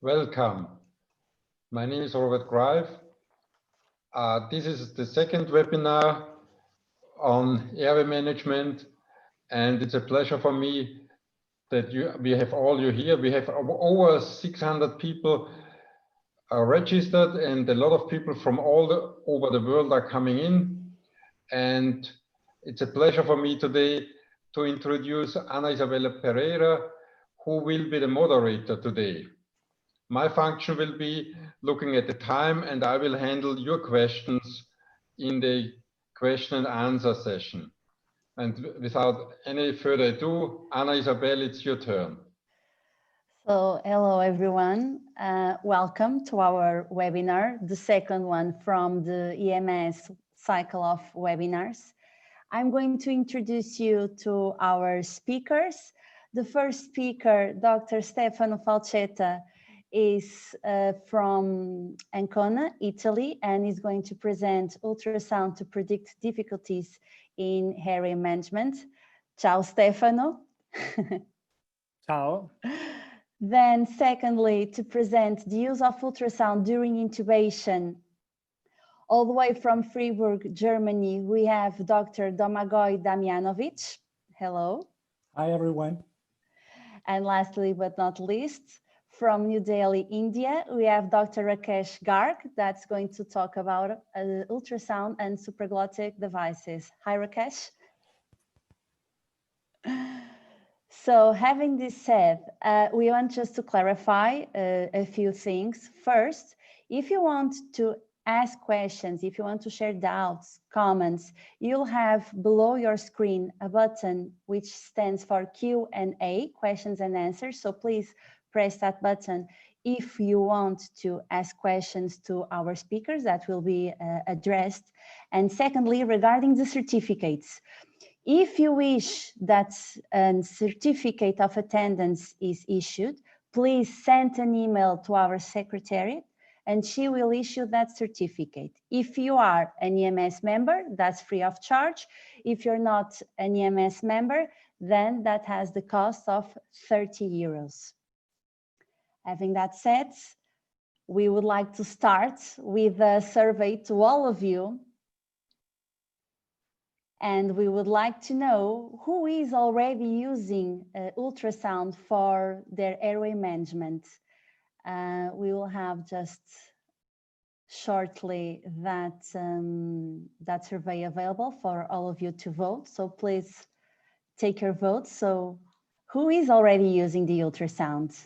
Welcome. My name is Robert Greif. This is the second webinar on airway management, and it's a pleasure for me that we have all you here. We have over 600 people registered, and a lot of people from all over the world are coming in. And it's a pleasure for me today to introduce Ana Isabella Pereira, who will be the moderator today. My function will be looking at the time, and I will handle your questions in the question and answer session. And without any further ado, Ana Isabel, it's your turn. So, hello everyone. Welcome to our webinar, the second one from the EMS cycle of webinars. I'm going to introduce you to our speakers. The first speaker, Dr. Stefano Falcetta, is from Ancona, Italy, and is going to present ultrasound to predict difficulties in airway management. Ciao, Stefano. Ciao. Then secondly, to present the use of ultrasound during intubation, all the way from Freiburg, Germany, we have Dr. Domagoj Damjanovic. Hello. Hi, everyone. And lastly, but not least, from New Delhi, India, we have Dr. Rakesh Garg that's going to talk about ultrasound and supraglottic devices. Hi, Rakesh. So having this said, we want just to clarify a few things. First, if you want to ask questions, if you want to share doubts, comments, you'll have below your screen a button which stands for Q&A, questions and answers. So please press that button if you want to ask questions to our speakers that will be addressed. And secondly, regarding the certificates, if you wish that a certificate of attendance is issued, please send an email to our secretariat and she will issue that certificate. If you are an EMS member, that's free of charge. If you're not an EMS member, then that has the cost of 30 euros. Having that said, we would like to start with a survey to all of you. And we would like to know who is already using ultrasound for their airway management. We will have just shortly that survey available for all of you to vote. So please take your vote. So who is already using the ultrasound?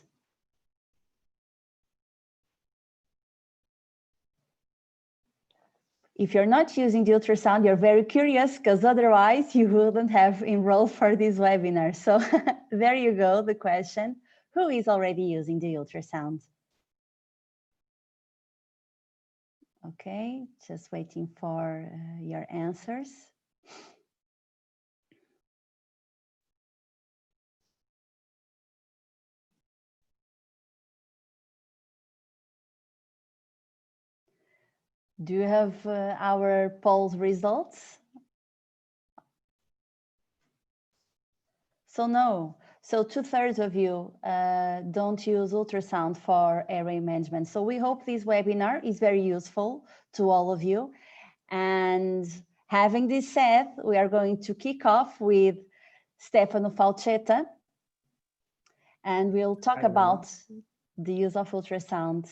If you're not using the ultrasound, you're very curious because otherwise you wouldn't have enrolled for this webinar. So there you go, the question. Who is already using the ultrasound? Okay, just waiting for your answers. Do you have our poll results? So no. So 2/3 of you don't use ultrasound for airway management. So we hope this webinar is very useful to all of you. And having this said, we are going to kick off with Stefano Falcetta. And we'll talk about the use of ultrasound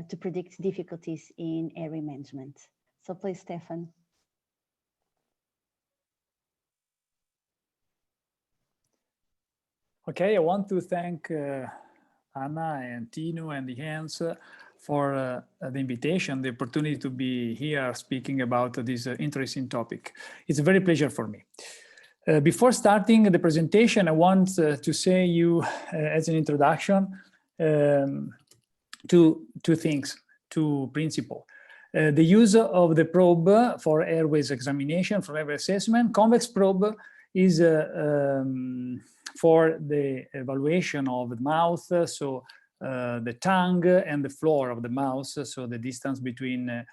to predict difficulties in airway management. So please, Stefan. Okay, I want to thank Anna and Tino and Jens for the invitation, the opportunity to be here speaking about this interesting topic. It's a very pleasure for me. Before starting the presentation, I want to say you as an introduction two things, two principles. The use of the probe for airways examination, for airway assessment. Convex probe is for the evaluation of the mouth, so the tongue and the floor of the mouth, so the distance between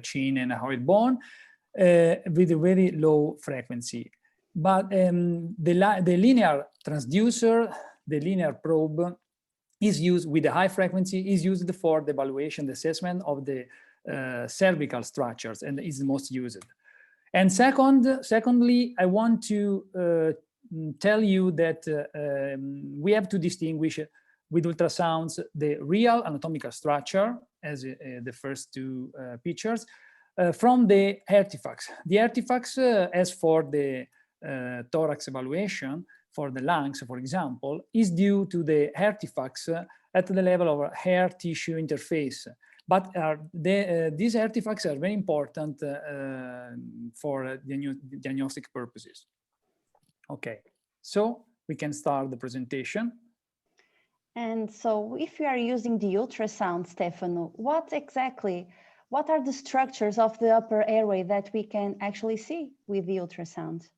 chin and hyoid bone, with a very low frequency. But the linear transducer, the linear probe, is used with the high frequency, is used for the evaluation, the assessment of the cervical structures, and is the most used. And secondly, I want to tell you that we have to distinguish with ultrasounds the real anatomical structure, as the first two pictures, from the artifacts. The artifacts, as for the thorax evaluation, for the lungs, for example, is due to the artifacts at the level of hair tissue interface. But these artifacts are very important for diagnostic purposes. Okay, so we can start the presentation. And so if you are using the ultrasound, Stefano, what are the structures of the upper airway that we can actually see with the ultrasound?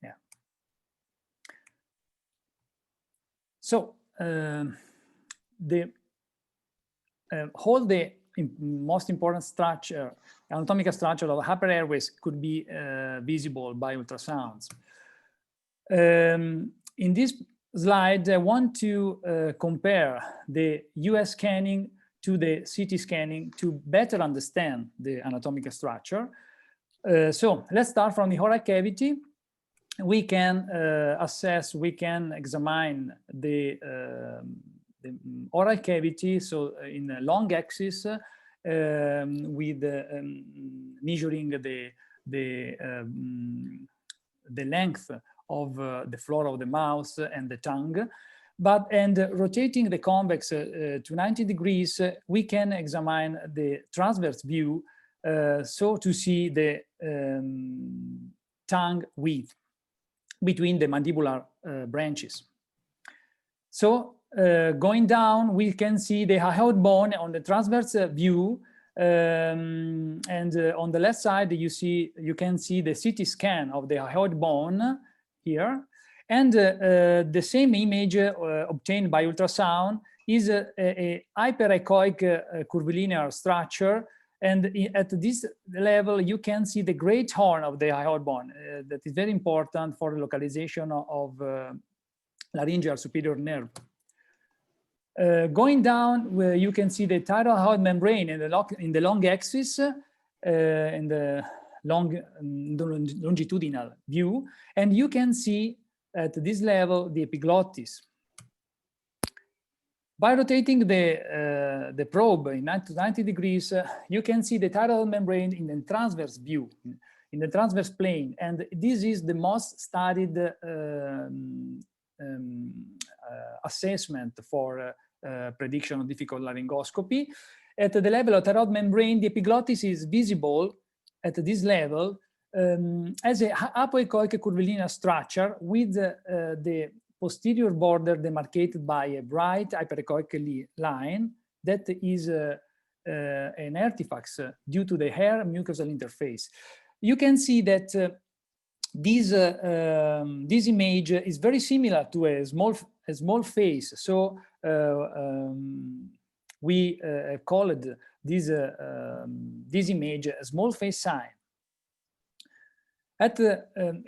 Yeah. So the most important structure, anatomical structure of upper airways could be visible by ultrasounds. In this slide, I want to compare the US scanning to the CT scanning to better understand the anatomical structure. So let's start from the oral cavity. We can assess, we can examine the oral cavity, so in a long axis, with measuring the length of the floor of the mouth and the tongue, and rotating the convex to 90 degrees, we can examine the transverse view, so to see the tongue width between the mandibular branches. So going down, we can see the hyoid bone on the transverse view, and on the left side, you can see the CT scan of the hyoid bone here, and the same image obtained by ultrasound is a hyperechoic curvilinear structure, and at this level you can see the great horn of the hyoid bone. That is very important for the localization of laryngeal superior nerve. Going down, where you can see the thyroid membrane in the long axis, in the longitudinal view, and you can see at this level the epiglottis. By rotating the probe in 90 degrees, you can see the thyroid membrane in the transverse view, in the transverse plane, and this is the most studied assessment for prediction of difficult laryngoscopy. At the level of thyroid membrane, the epiglottis is visible at this level as a apoechoic curvilinear structure with the posterior border demarcated by a bright hyperechoic line that is an artifact due to the hair mucosal interface. You can see that this image is very similar to a small face. So we called this image a small face sign. At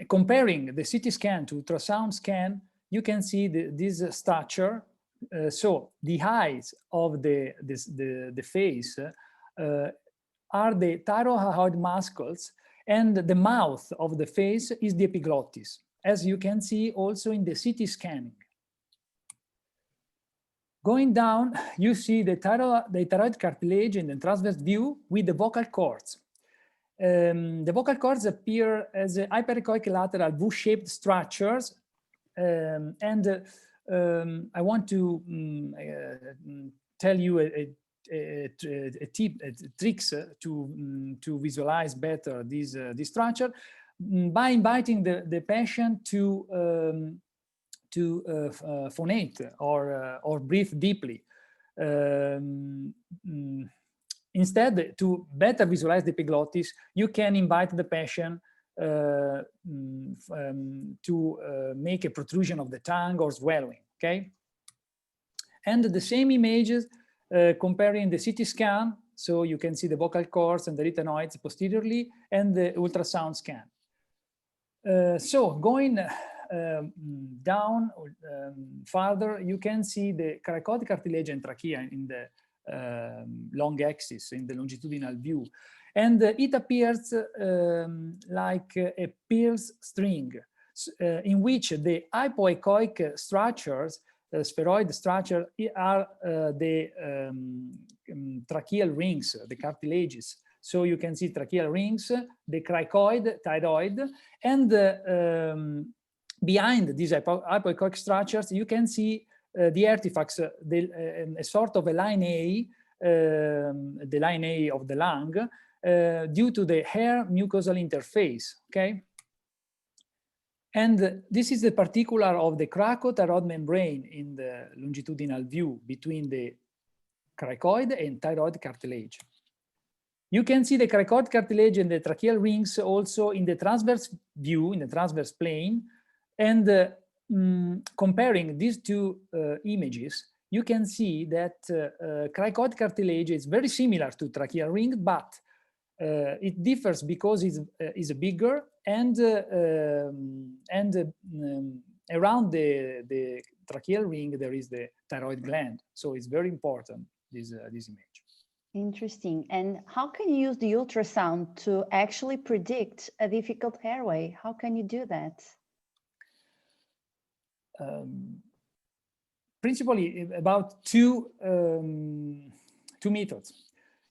comparing the CT scan to ultrasound scan, you can see this structure. So the eyes of the face are the thyroid muscles, and the mouth of the face is the epiglottis, as you can see also in the CT scanning. Going down, you see the thyroid cartilage in the transverse view with the vocal cords. The vocal cords appear as hyperechoic lateral V-shaped structures, and I want to tell you tricks to visualize better this structure by inviting the patient to phonate or breathe deeply. Instead, to better visualize the epiglottis, you can invite the patient to make a protrusion of the tongue or swallowing, okay? And the same images comparing the CT scan, so you can see the vocal cords and the arytenoids posteriorly, and the ultrasound scan. So going down farther, you can see the cricoid cartilage and trachea in the long axis, in the longitudinal view. And it appears like a Peirce string, in which the hypoechoic structures, spheroid structure, are the tracheal rings, the cartilages. So you can see tracheal rings, the cricoid, thyroid, and behind these hypoechoic structures, you can see the artifacts, a sort of a line A, the line A of the lung, due to the hair mucosal interface, okay? And this is the particular of the cracothyroid membrane in the longitudinal view between the cricoid and thyroid cartilage. You can see the cricoid cartilage and the tracheal rings also in the transverse view, in the transverse plane. And comparing these two images, you can see that cricoid cartilage is very similar to tracheal ring, but it differs because it's bigger, and around the tracheal ring there is the thyroid gland. So it's very important, this image. Interesting. And how can you use the ultrasound to actually predict a difficult airway? How can you do that? Principally about two methods.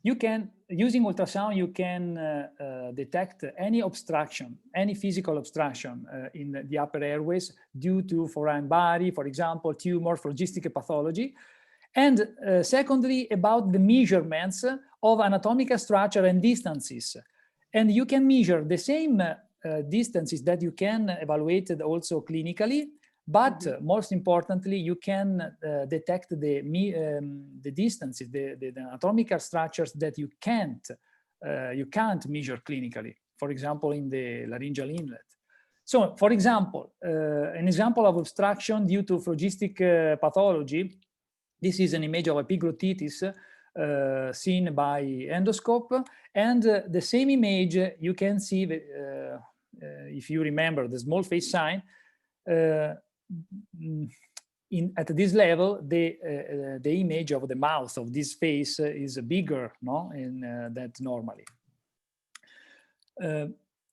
You can, using ultrasound, you can detect any obstruction, any physical obstruction in the upper airways due to foreign body, for example, tumor, phlogistic pathology. And secondly, about the measurements of anatomical structure and distances. And you can measure the same distances that you can evaluate also clinically, but most importantly, you can detect the distances, the anatomical structures that you can't measure clinically, for example, in the laryngeal inlet. So, for example, an example of obstruction due to phlogistic pathology. This is an image of epiglottitis seen by endoscope, and the same image you can see, if you remember the small face sign, at this level, the image of the mouth of this face is bigger, no, than normally.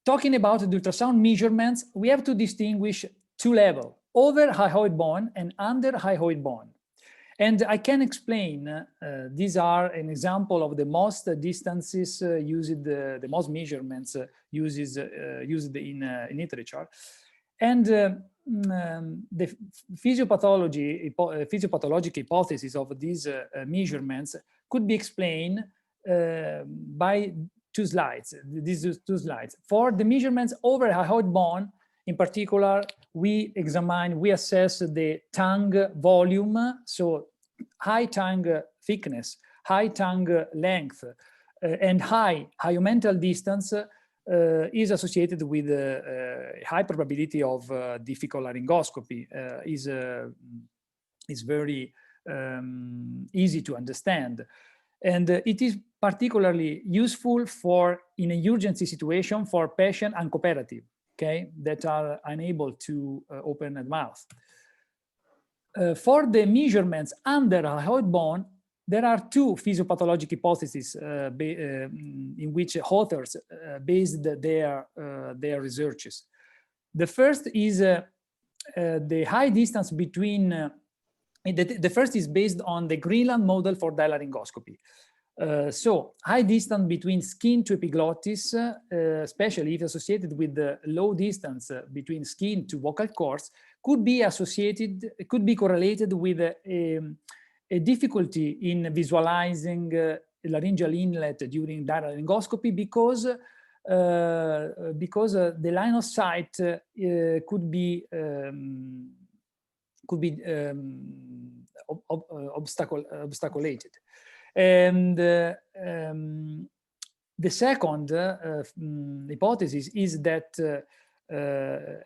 Talking about the ultrasound measurements, we have to distinguish two levels: over hyoid bone and under hyoid bone. And I can explain, these are an example of the most distances used, the most measurements used in literature. And the physiopathologic hypothesis of these measurements could be explained by two slides, these two slides. For the measurements over hyoid bone, in particular, we assess the tongue volume, so high tongue thickness, high tongue length, and high hyomental distance is associated with high probability of difficult laryngoscopy. Is very easy to understand. And it is particularly useful in an emergency situation for patients uncooperative, okay, that are unable to open the mouth. For the measurements under hyoid bone, there are two physiopathologic hypotheses in which authors based their researches. The first is the high distance between, the first is based on the Greenland model for dilaryngoscopy. So high distance between skin to epiglottis, especially if associated with the low distance between skin to vocal cords, could be correlated with a difficulty in visualizing laryngeal inlet during dilaryngoscopy because the line of sight could be obstaculated. And the second hypothesis is that,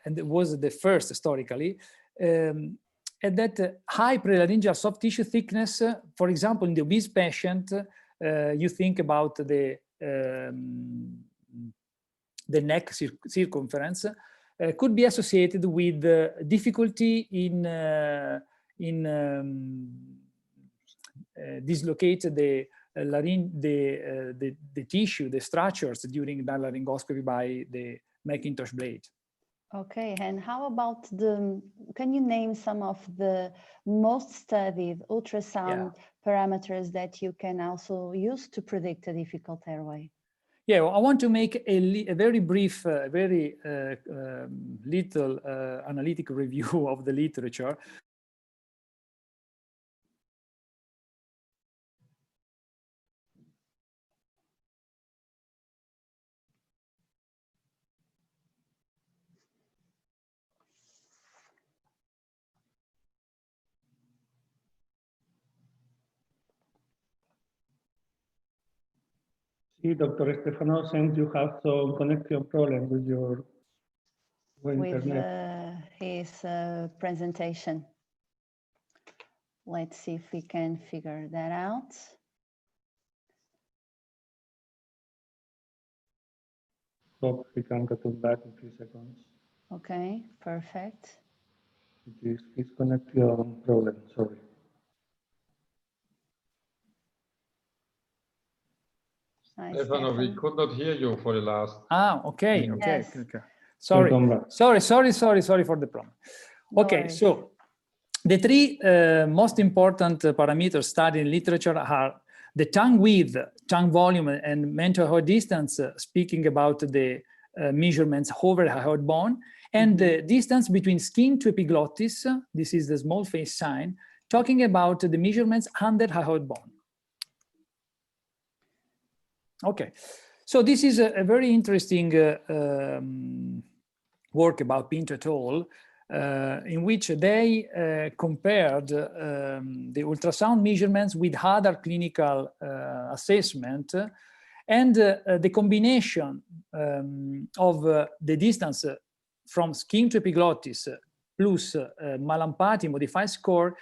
and it was the first historically, that high prelaryngeal soft tissue thickness, for example, in the obese patient, you think about the neck circumference, could be associated with difficulty in dislocate the tissue, the structures during the laryngoscopy by the Macintosh blade. Okay, and how about can you name some of the most studied ultrasound parameters that you can also use to predict a difficult airway? Yeah, well, I want to make a very brief, very little analytic review of the literature. See, Dr. Stefano, since you have some connection problem with your internet. His presentation. Let's see if we can figure that out. Hope we can get back in 3 seconds. Okay, perfect. It is his connection problem, sorry. Stefano, we could not hear you for the last. Okay. Yes. Okay. Sorry for the problem. Okay, so the three most important parameters studied in literature are the tongue width, tongue volume, and mental airway distance, speaking about the measurements over the airway bone, and the distance between skin to epiglottis, this is the small face sign, talking about the measurements under airway bone. Okay, so this is a very interesting work about Pinto et al., in which they compared the ultrasound measurements with other clinical assessment, and the combination of the distance from skin to epiglottis plus Malampati modified score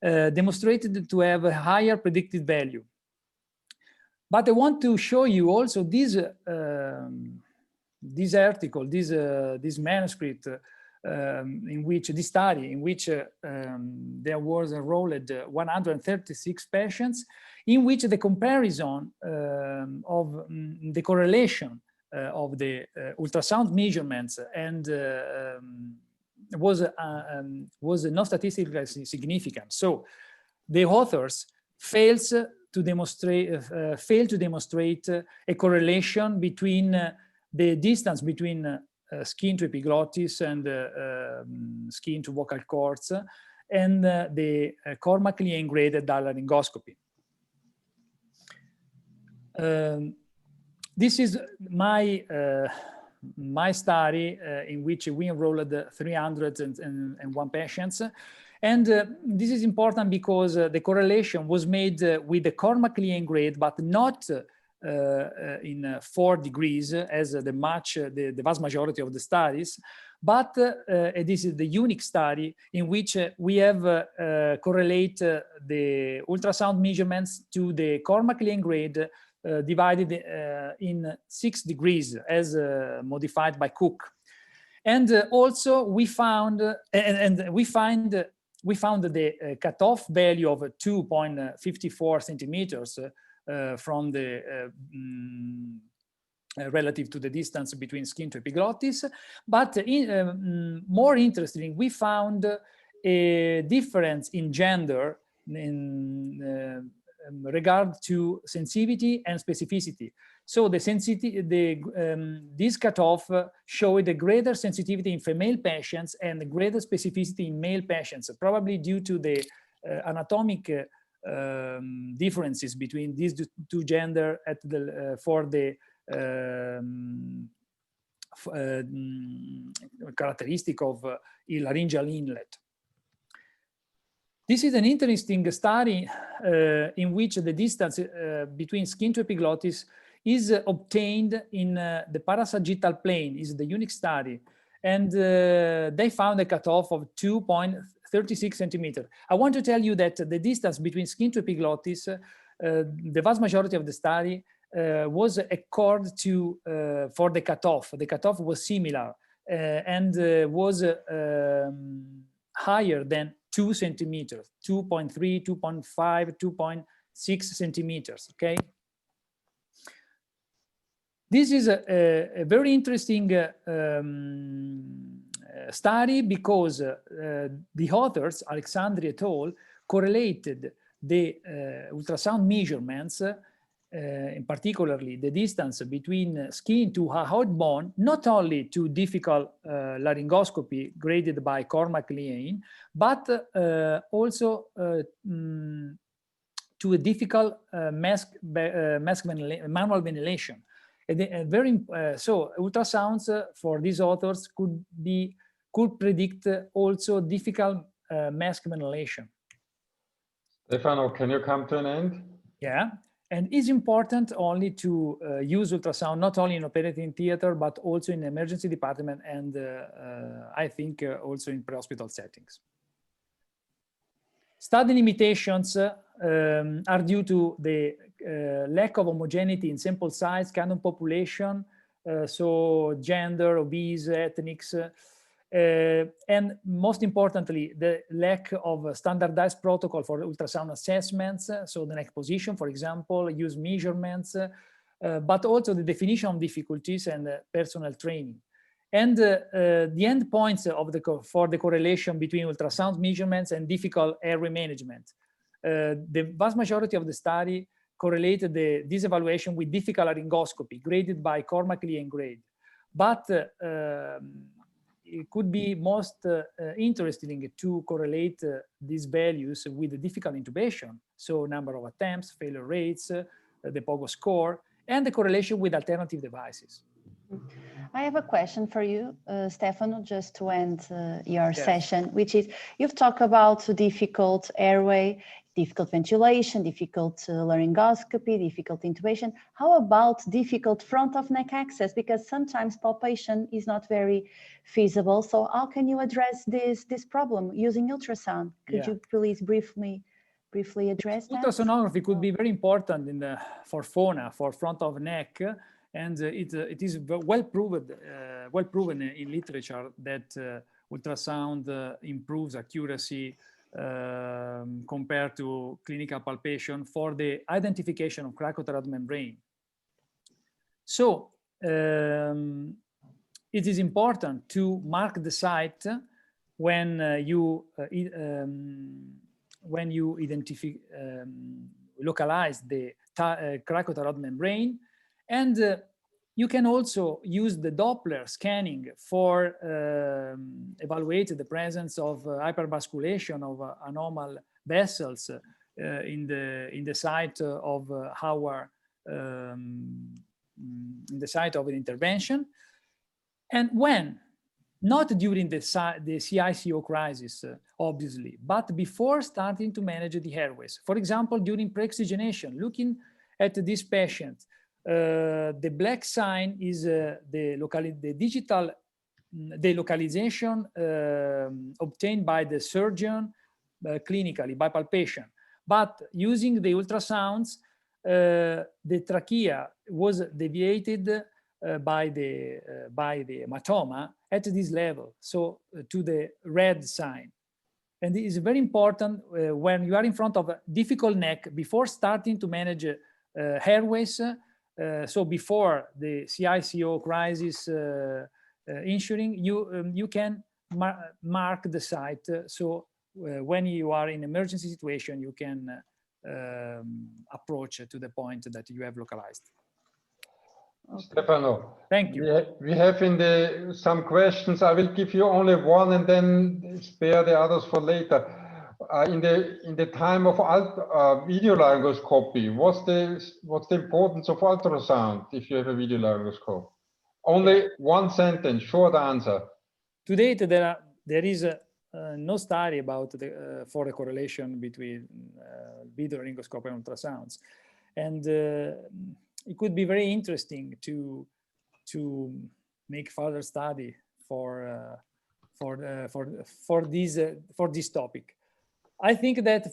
demonstrated to have a higher predicted value. But I want to show you also this article, this manuscript, in which this study, in which there was enrolled 136 patients, in which the comparison of the correlation of the ultrasound measurements and was not statistically significant. So the authors failed to demonstrate a correlation between the distance between skin to epiglottis and skin to vocal cords and the cormacally engraded laryngoscopy. This is my study in which we enrolled 301 patients. And this is important because the correlation was made with the cormacally engraved, but not in 4 degrees as the vast majority of the studies, but this is the unique study in which we have correlate the ultrasound measurements to the cormacally engraved divided in 6 degrees as modified by Cook. And also we found the cutoff value of 2.54 centimeters from the relative to the distance between skin to epiglottis. But more interesting, we found a difference in gender in regard to sensitivity and specificity. So the this cutoff showed a greater sensitivity in female patients and a greater specificity in male patients, probably due to the anatomic differences between these two gender at the for the characteristic of laryngeal inlet. This is an interesting study in which the distance between skin to epiglottis is obtained in the parasagittal plane, is the unique study. And they found a cutoff of 2.36 centimeters. I want to tell you that the distance between skin to epiglottis, the vast majority of the study was accord to, for the cutoff. The cutoff was similar and was higher than 2 centimeters, 2.3, 2.5, 2.6 centimeters, okay? This is a very interesting study because the authors, Alexandri et al., correlated the ultrasound measurements, in particularly the distance between skin to hard bone, not only to difficult laryngoscopy graded by Cormack-Lien, but also to a difficult manual ventilation. So ultrasounds for these authors could predict also difficult mask ventilation. Stefano, can you come to an end? Yeah, and it's important only to use ultrasound not only in operating theater but also in emergency department and I think also in pre-hospital settings. Study limitations are due to the lack of homogeneity in sample size, kind of population, so gender, obese, ethnics, and most importantly, the lack of standardized protocol for ultrasound assessments, so the neck position, for example, use measurements, but also the definition of difficulties and personal training. And the endpoints for the correlation between ultrasound measurements and difficult airway management. The vast majority of the study correlated this evaluation with difficult laryngoscopy, graded by Cormack-Lien grade. But it could be most interesting to correlate these values with the difficult intubation, so number of attempts, failure rates, the POGO score, and the correlation with alternative devices. I have a question for you, Stefano, just to end your session, which is, you've talked about difficult airway, difficult ventilation, difficult laryngoscopy, difficult intubation. How about difficult front of neck access? Because sometimes palpation is not very feasible. So how can you address this problem using ultrasound? Could you please briefly address that? Ultrasonography could be very important for FONA, for front of neck. And it is well proven in literature that ultrasound improves accuracy compared to clinical palpation for the identification of cracothyroid membrane. So it is important to mark the site when you localize the cracothyroid membrane. And you can also use the Doppler scanning for evaluate the presence of hypervasculation of anomal vessels in the site of our in the site of an intervention. And when, not during the CICO crisis, obviously, but before starting to manage the airways. For example, during pre-oxygenation, looking at this patient, the black sign is the localization obtained by the surgeon clinically by palpation. But using the ultrasounds, the trachea was deviated by the hematoma at this level, so to the red sign. And it is very important when you are in front of a difficult neck before starting to manage airways. So before the CICO crisis insuring, you can mark the site. So when you are in emergency situation, you can approach to the point that you have localized. Okay. Stefano, thank you. We have some questions. I will give you only one and then spare the others for later. In the time of video laryngoscopy, what's the importance of ultrasound if you have a video laryngoscope? Only one sentence, short answer. To date, there is no study about for a correlation between video laryngoscopy and ultrasounds, and it could be very interesting to make further study for this topic. I think that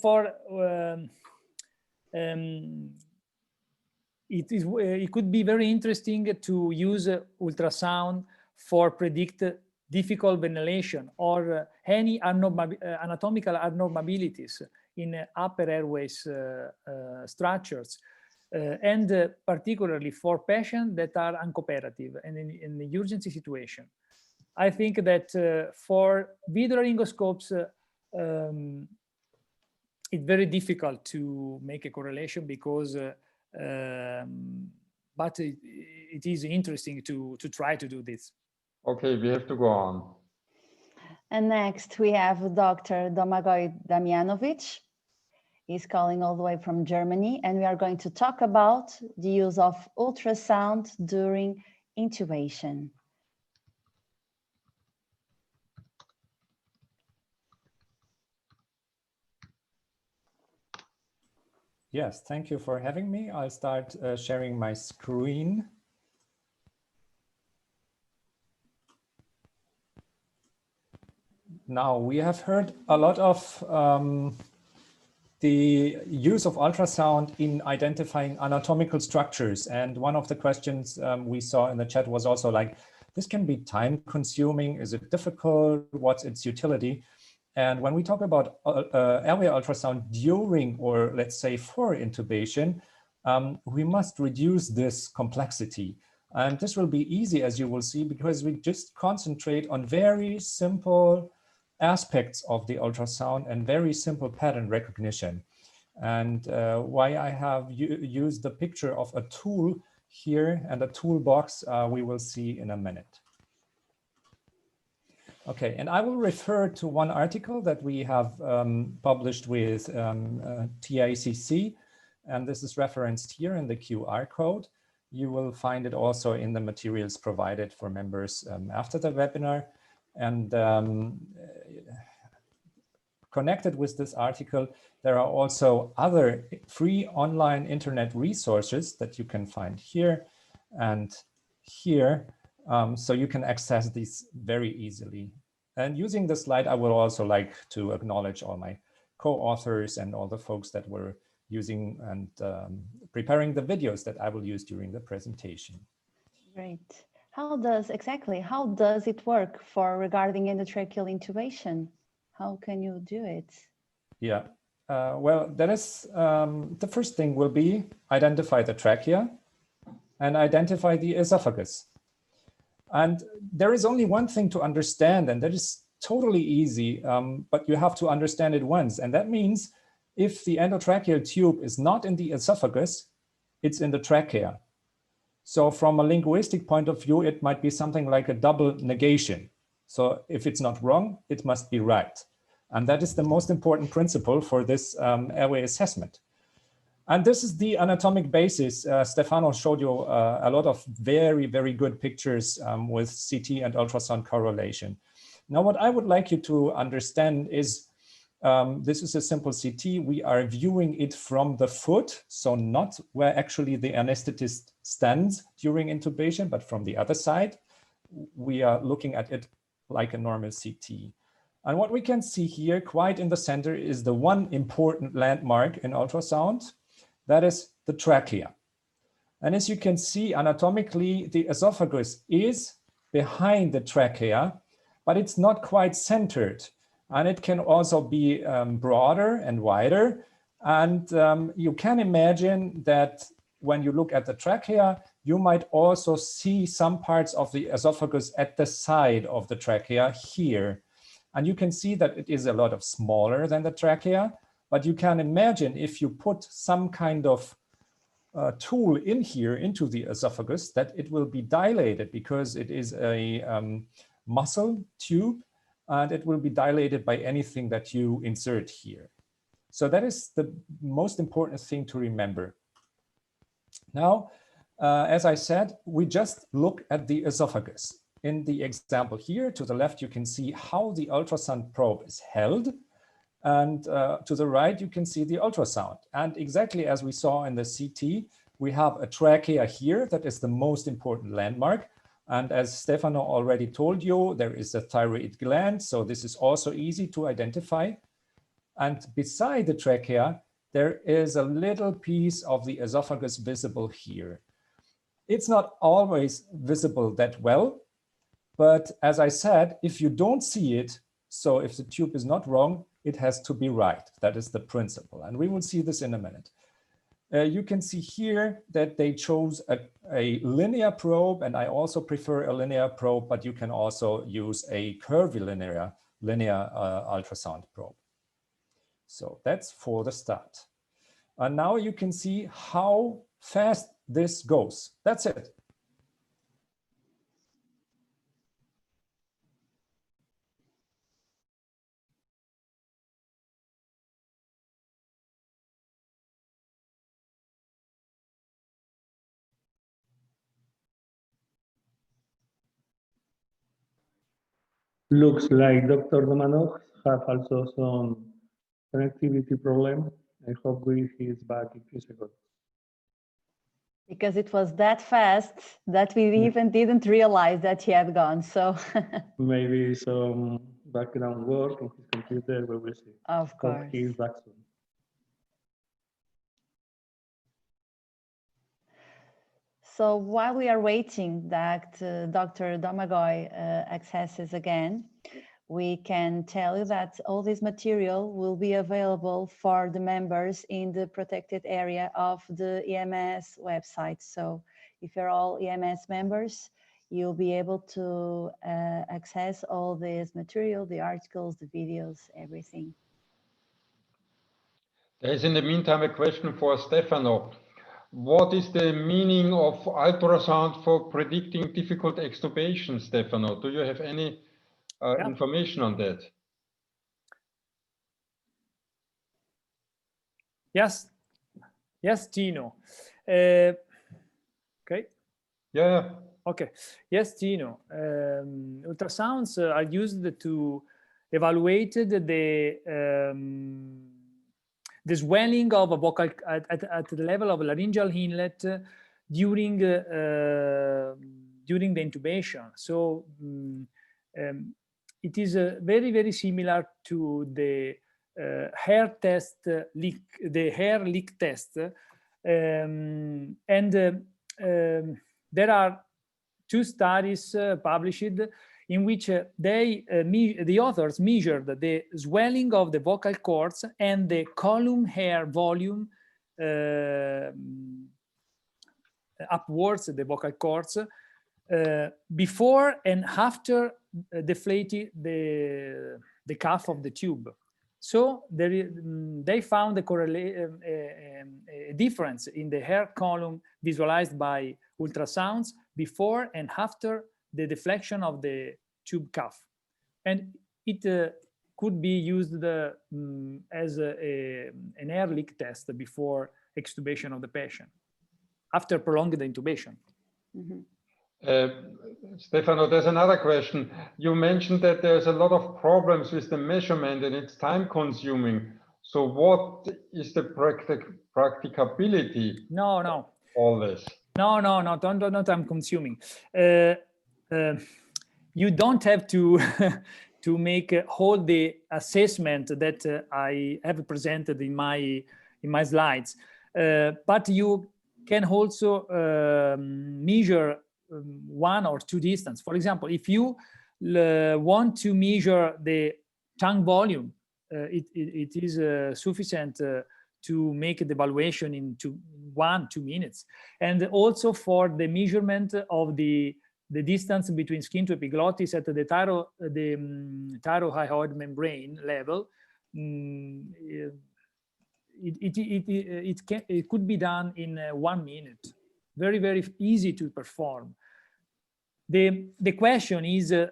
it could be very interesting to use ultrasound for predict difficult ventilation or any anatomical abnormalities in upper airways structures, and particularly for patients that are uncooperative and in the urgency situation. I think that for video laryngoscopes, it's very difficult to make a correlation because, but it is interesting to try to do this. Okay, we have to go on. And next we have Dr. Domagoj Damjanovic. He's calling all the way from Germany, and we are going to talk about the use of ultrasound during intubation. Yes, thank you for having me. I'll start sharing my screen. Now, we have heard a lot of the use of ultrasound in identifying anatomical structures. And one of the questions we saw in the chat was also like, this can be time consuming. Is it difficult? What's its utility? And when we talk about airway ultrasound during, or let's say for intubation, we must reduce this complexity. And this will be easy, as you will see, because we just concentrate on very simple aspects of the ultrasound and very simple pattern recognition. And why I have used the picture of a tool here and a toolbox, we will see in a minute. Okay, and I will refer to one article that we have published with TICC, and this is referenced here in the QR code. You will find it also in the materials provided for members after the webinar. And connected with this article, there are also other free online internet resources that you can find here and here. So you can access these very easily. And using the slide, I would also like to acknowledge all my co-authors and all the folks that were using and preparing the videos that I will use during the presentation. Great. How does it work for regarding endotracheal intubation? How can you do it? Yeah, well, that is the first thing will be identify the trachea and identify the esophagus. And there is only one thing to understand, and that is totally easy, but you have to understand it once. And that means if the endotracheal tube is not in the esophagus, it's in the trachea. So from a linguistic point of view, it might be something like a double negation. So if it's not wrong, it must be right. And that is the most important principle for this airway assessment. And this is the anatomic basis. Stefano showed you a lot of very, very good pictures with CT and ultrasound correlation. Now, what I would like you to understand is this is a simple CT. We are viewing it from the foot, so not where actually the anesthetist stands during intubation, but from the other side. We are looking at it like a normal CT. And what we can see here, quite in the center, is the one important landmark in ultrasound. That is the trachea. And as you can see, anatomically, the esophagus is behind the trachea, but it's not quite centered. And it can also be broader and wider. And you can imagine that when you look at the trachea, you might also see some parts of the esophagus at the side of the trachea here. And you can see that it is a lot smaller than the trachea. But you can imagine if you put some kind of tool in here into the esophagus, that it will be dilated because it is a muscle tube, and it will be dilated by anything that you insert here. So that is the most important thing to remember. Now, as I said, we just look at the esophagus. In the example here to the left, you can see how the ultrasound probe is held. And to the right, you can see the ultrasound. And exactly as we saw in the CT, we have a trachea here that is the most important landmark. And as Stefano already told you, there is a thyroid gland. So this is also easy to identify. And beside the trachea, there is a little piece of the esophagus visible here. It's not always visible that well, But as I said, if you don't see it, so if the tube is not wrong, it has to be right. That is the principle. And we will see this in a minute. You can see here that they chose a linear probe, and I also prefer a linear probe, but you can also use a curvilinear ultrasound probe. So that's for the start. And now you can see how fast this goes. That's it. Looks like Dr. Romanov have also some connectivity problem. I hope he is back in a few seconds. Because it was that fast that we Yeah. even didn't realize that he had gone. So, Maybe some background work on his computer, we will see. of Hope course. he is back soon. So while we are waiting that Dr. Domagoj accesses again, we can tell you that all this material will be available for the members in the protected area of the EMS website. So if you're all EMS members, you'll be able to access all this material, the articles, the videos, everything. There is in the meantime a question for Stefano. What is the meaning of ultrasound for predicting difficult extubation, Stefano? Do you have any information on that? Yes, Tino. Okay. Yeah. Okay. Yes, Tino. Ultrasounds are used to evaluate the swelling of a vocal at the level of a laryngeal inlet during the intubation. So it is very, very similar to the hair test leak, the hair leak test, and there are 2 studies published in which the authors measured the swelling of the vocal cords and the column hair volume upwards the vocal cords before and after deflating the cuff of the tube. So they found a difference in the hair column visualized by ultrasounds before and after the deflection of the tube cuff. And it could be used as an air leak test before extubation of the patient, after prolonged intubation. Mm-hmm. Stefano, there's another question. You mentioned that there's a lot of problems with the measurement and it's time consuming. So what is the practicability? No. All this? No, not time consuming. You don't have to to make all the assessment that I have presented in my slides, but you can also measure 1 or 2 distance. For example, if you want to measure the tongue volume, it is sufficient to make the evaluation in 1-2 minutes. And also for the measurement of the distance between skin to epiglottis at the thyroid membrane level, it could be done in 1 minute. Very, very easy to perform. The question is the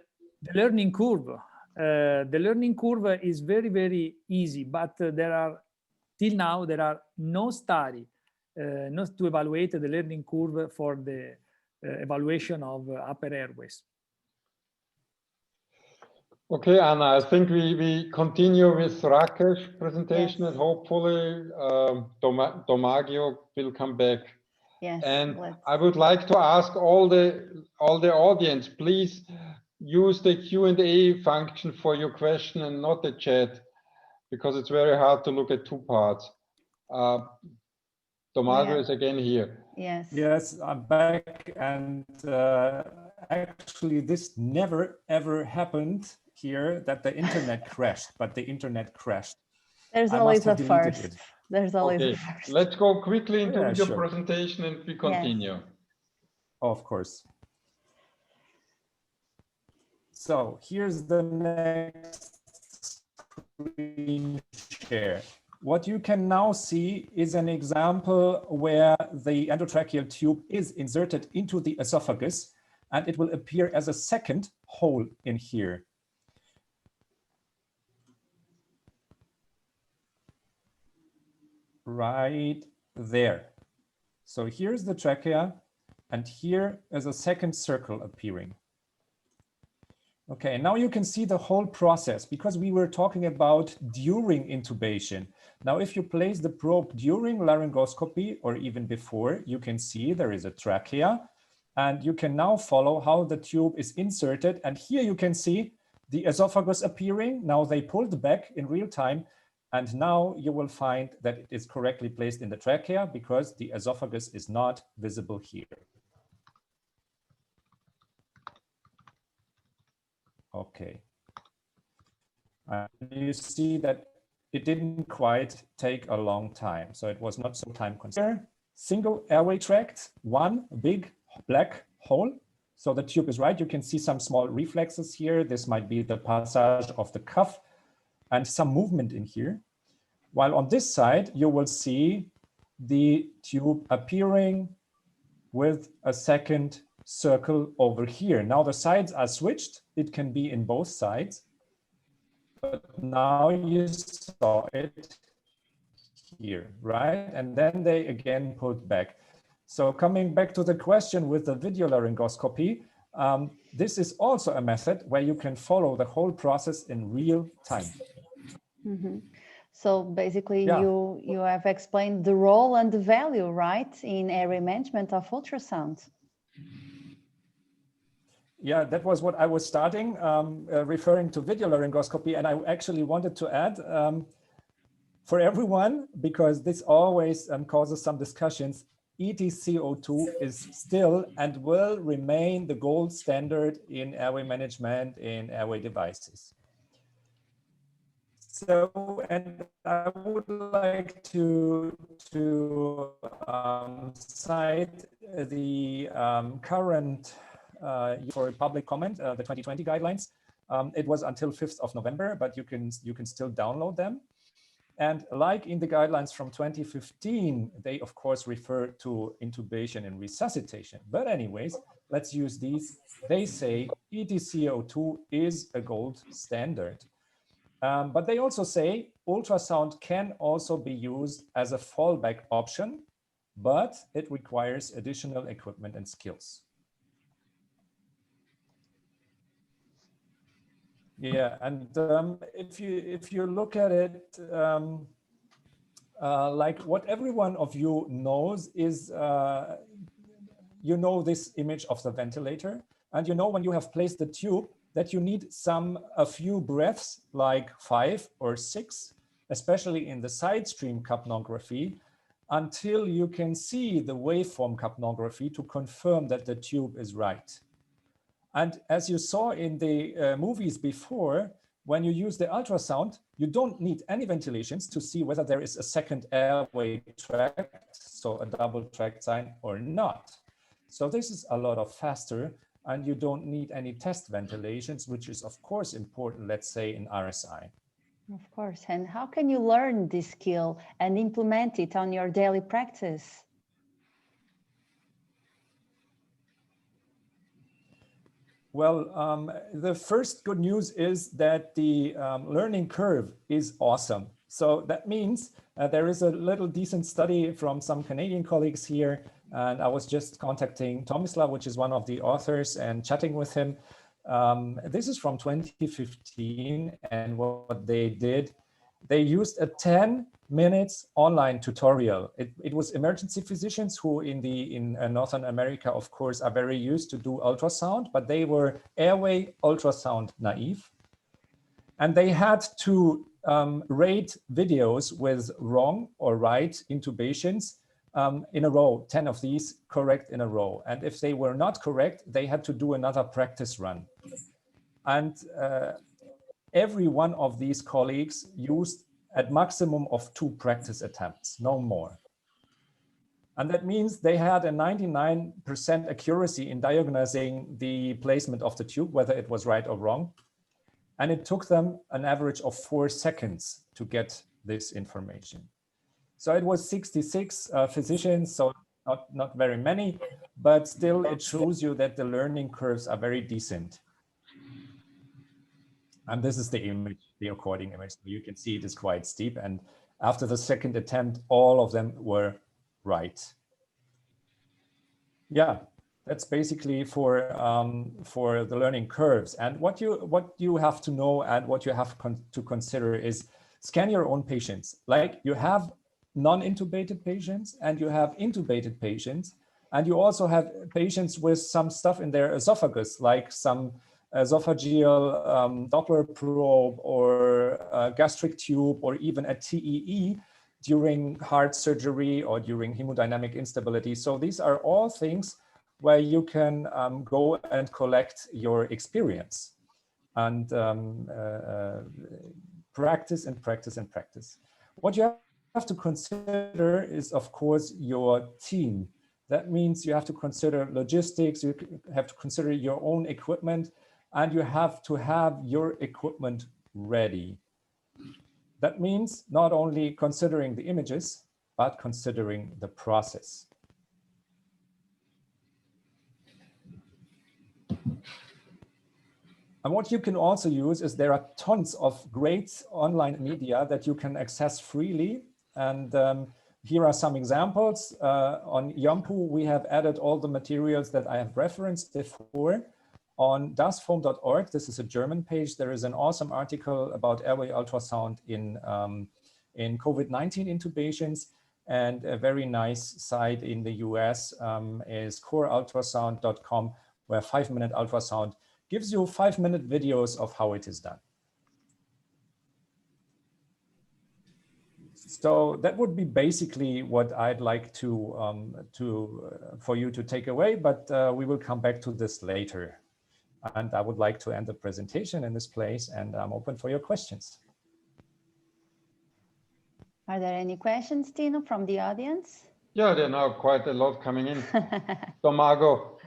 learning curve. The learning curve is very, very easy, but till now there are no study not to evaluate the learning curve for the evaluation of upper airways. Okay, Anna, I think we continue with Rakesh's presentation, Yes. and hopefully Domagoj will come back. Yes. And I would like to ask all the audience, please use the Q&A function for your question and not the chat, because it's very hard to look at 2 parts. Domagoj is again here. Yes. Yes, I'm back, and actually, this never ever happened here, that the internet crashed, but the internet crashed. There's I always must a have deleted first. it. There's always Okay, a first. let's go quickly into Yeah, your sure. presentation and we continue. Of course. So here's the next screen share. What you can now see is an example where the endotracheal tube is inserted into the esophagus, and it will appear as a second hole in here. Right there. So here's the trachea, and here is a second circle appearing. Okay, now you can see the whole process, because we were talking about during intubation. Now, if you place the probe during laryngoscopy or even before, you can see there is a trachea, and you can now follow how the tube is inserted. And here you can see the esophagus appearing. Now they pulled back in real time, and now you will find that it is correctly placed in the trachea because the esophagus is not visible here. Okay. You see that it didn't quite take a long time, so it was not so time consuming. Single airway tract, one big black hole. So the tube is right. You can see some small reflexes here. This might be the passage of the cuff and some movement in here. While on this side, you will see the tube appearing with a second circle over here. Now the sides are switched. It can be in both sides. But now you saw it here, right? And then they again pulled back. So coming back to the question with the video laryngoscopy, this is also a method where you can follow the whole process in real time. Mm-hmm. So basically, Yeah. you have explained the role and the value, right, in airway management of ultrasound. Yeah, that was what I was starting, referring to video laryngoscopy. And I actually wanted to add for everyone, because this always causes some discussions, EtCO2 is still and will remain the gold standard in airway management in airway devices. So, and I would like to cite the current for public comment, the 2020 guidelines. It was until 5th of November, but you can still download them. And like in the guidelines from 2015, they of course refer to intubation and resuscitation. But anyways, let's use these. They say EtCO2 is a gold standard. But they also say ultrasound can also be used as a fallback option, but it requires additional equipment and skills. Yeah, and if you look at it, like what every one of you knows is, you know this image of the ventilator, and you know when you have placed the tube that you need a few breaths, like 5 or 6, especially in the side stream capnography, until you can see the waveform capnography to confirm that the tube is right. And as you saw in the movies before, when you use the ultrasound, you don't need any ventilations to see whether there is a second airway tract, so a double tract sign or not. So this is a lot faster, and you don't need any test ventilations, which is of course important, let's say in RSI. Of course. And how can you learn this skill and implement it on your daily practice? Well, the first good news is that the learning curve is awesome. So that means there is a little decent study from some Canadian colleagues here. And I was just contacting Tomislav, which is one of the authors, and chatting with him. This is from 2015. And what they did, they used a 10 minutes online tutorial. It was emergency physicians who in Northern America, of course, are very used to do ultrasound, but they were airway ultrasound naive. And they had to rate videos with wrong or right intubations in a row, 10 of these correct in a row. And if they were not correct, they had to do another practice run. And every one of these colleagues used at maximum of 2 practice attempts, no more. And that means they had a 99% accuracy in diagnosing the placement of the tube, whether it was right or wrong. And it took them an average of 4 seconds to get this information. So it was 66 physicians, so not very many, but still it shows you that the learning curves are very decent. And this is the image, the recording image. So you can see it is quite steep. And after the second attempt, all of them were right. Yeah, that's basically for the learning curves. And what you have to know and what you have to consider is scan your own patients. Like you have non-intubated patients and you have intubated patients, and you also have patients with some stuff in their esophagus, like some esophageal Doppler probe or a gastric tube or even a TEE during heart surgery or during hemodynamic instability. So these are all things where you can go and collect your experience and practice and practice and practice. What you have to consider is, of course, your team. That means you have to consider logistics, you have to consider your own equipment, and you have to have your equipment ready. That means not only considering the images, but considering the process. And what you can also use is there are tons of great online media that you can access freely. And here are some examples. On Yampu, we have added all the materials that I have referenced before. On dasfoam.org, this is a German page, there is an awesome article about airway ultrasound in COVID-19 intubations. And a very nice site in the US is coreultrasound.com, where 5-minute ultrasound gives you 5-minute videos of how it is done. So that would be basically what I'd like for you to take away, but we will come back to this later. And I would like to end the presentation in this place, and I'm open for your questions. Are there any questions, Tino, from the audience? Yeah, there are now quite a lot coming in. So Margot,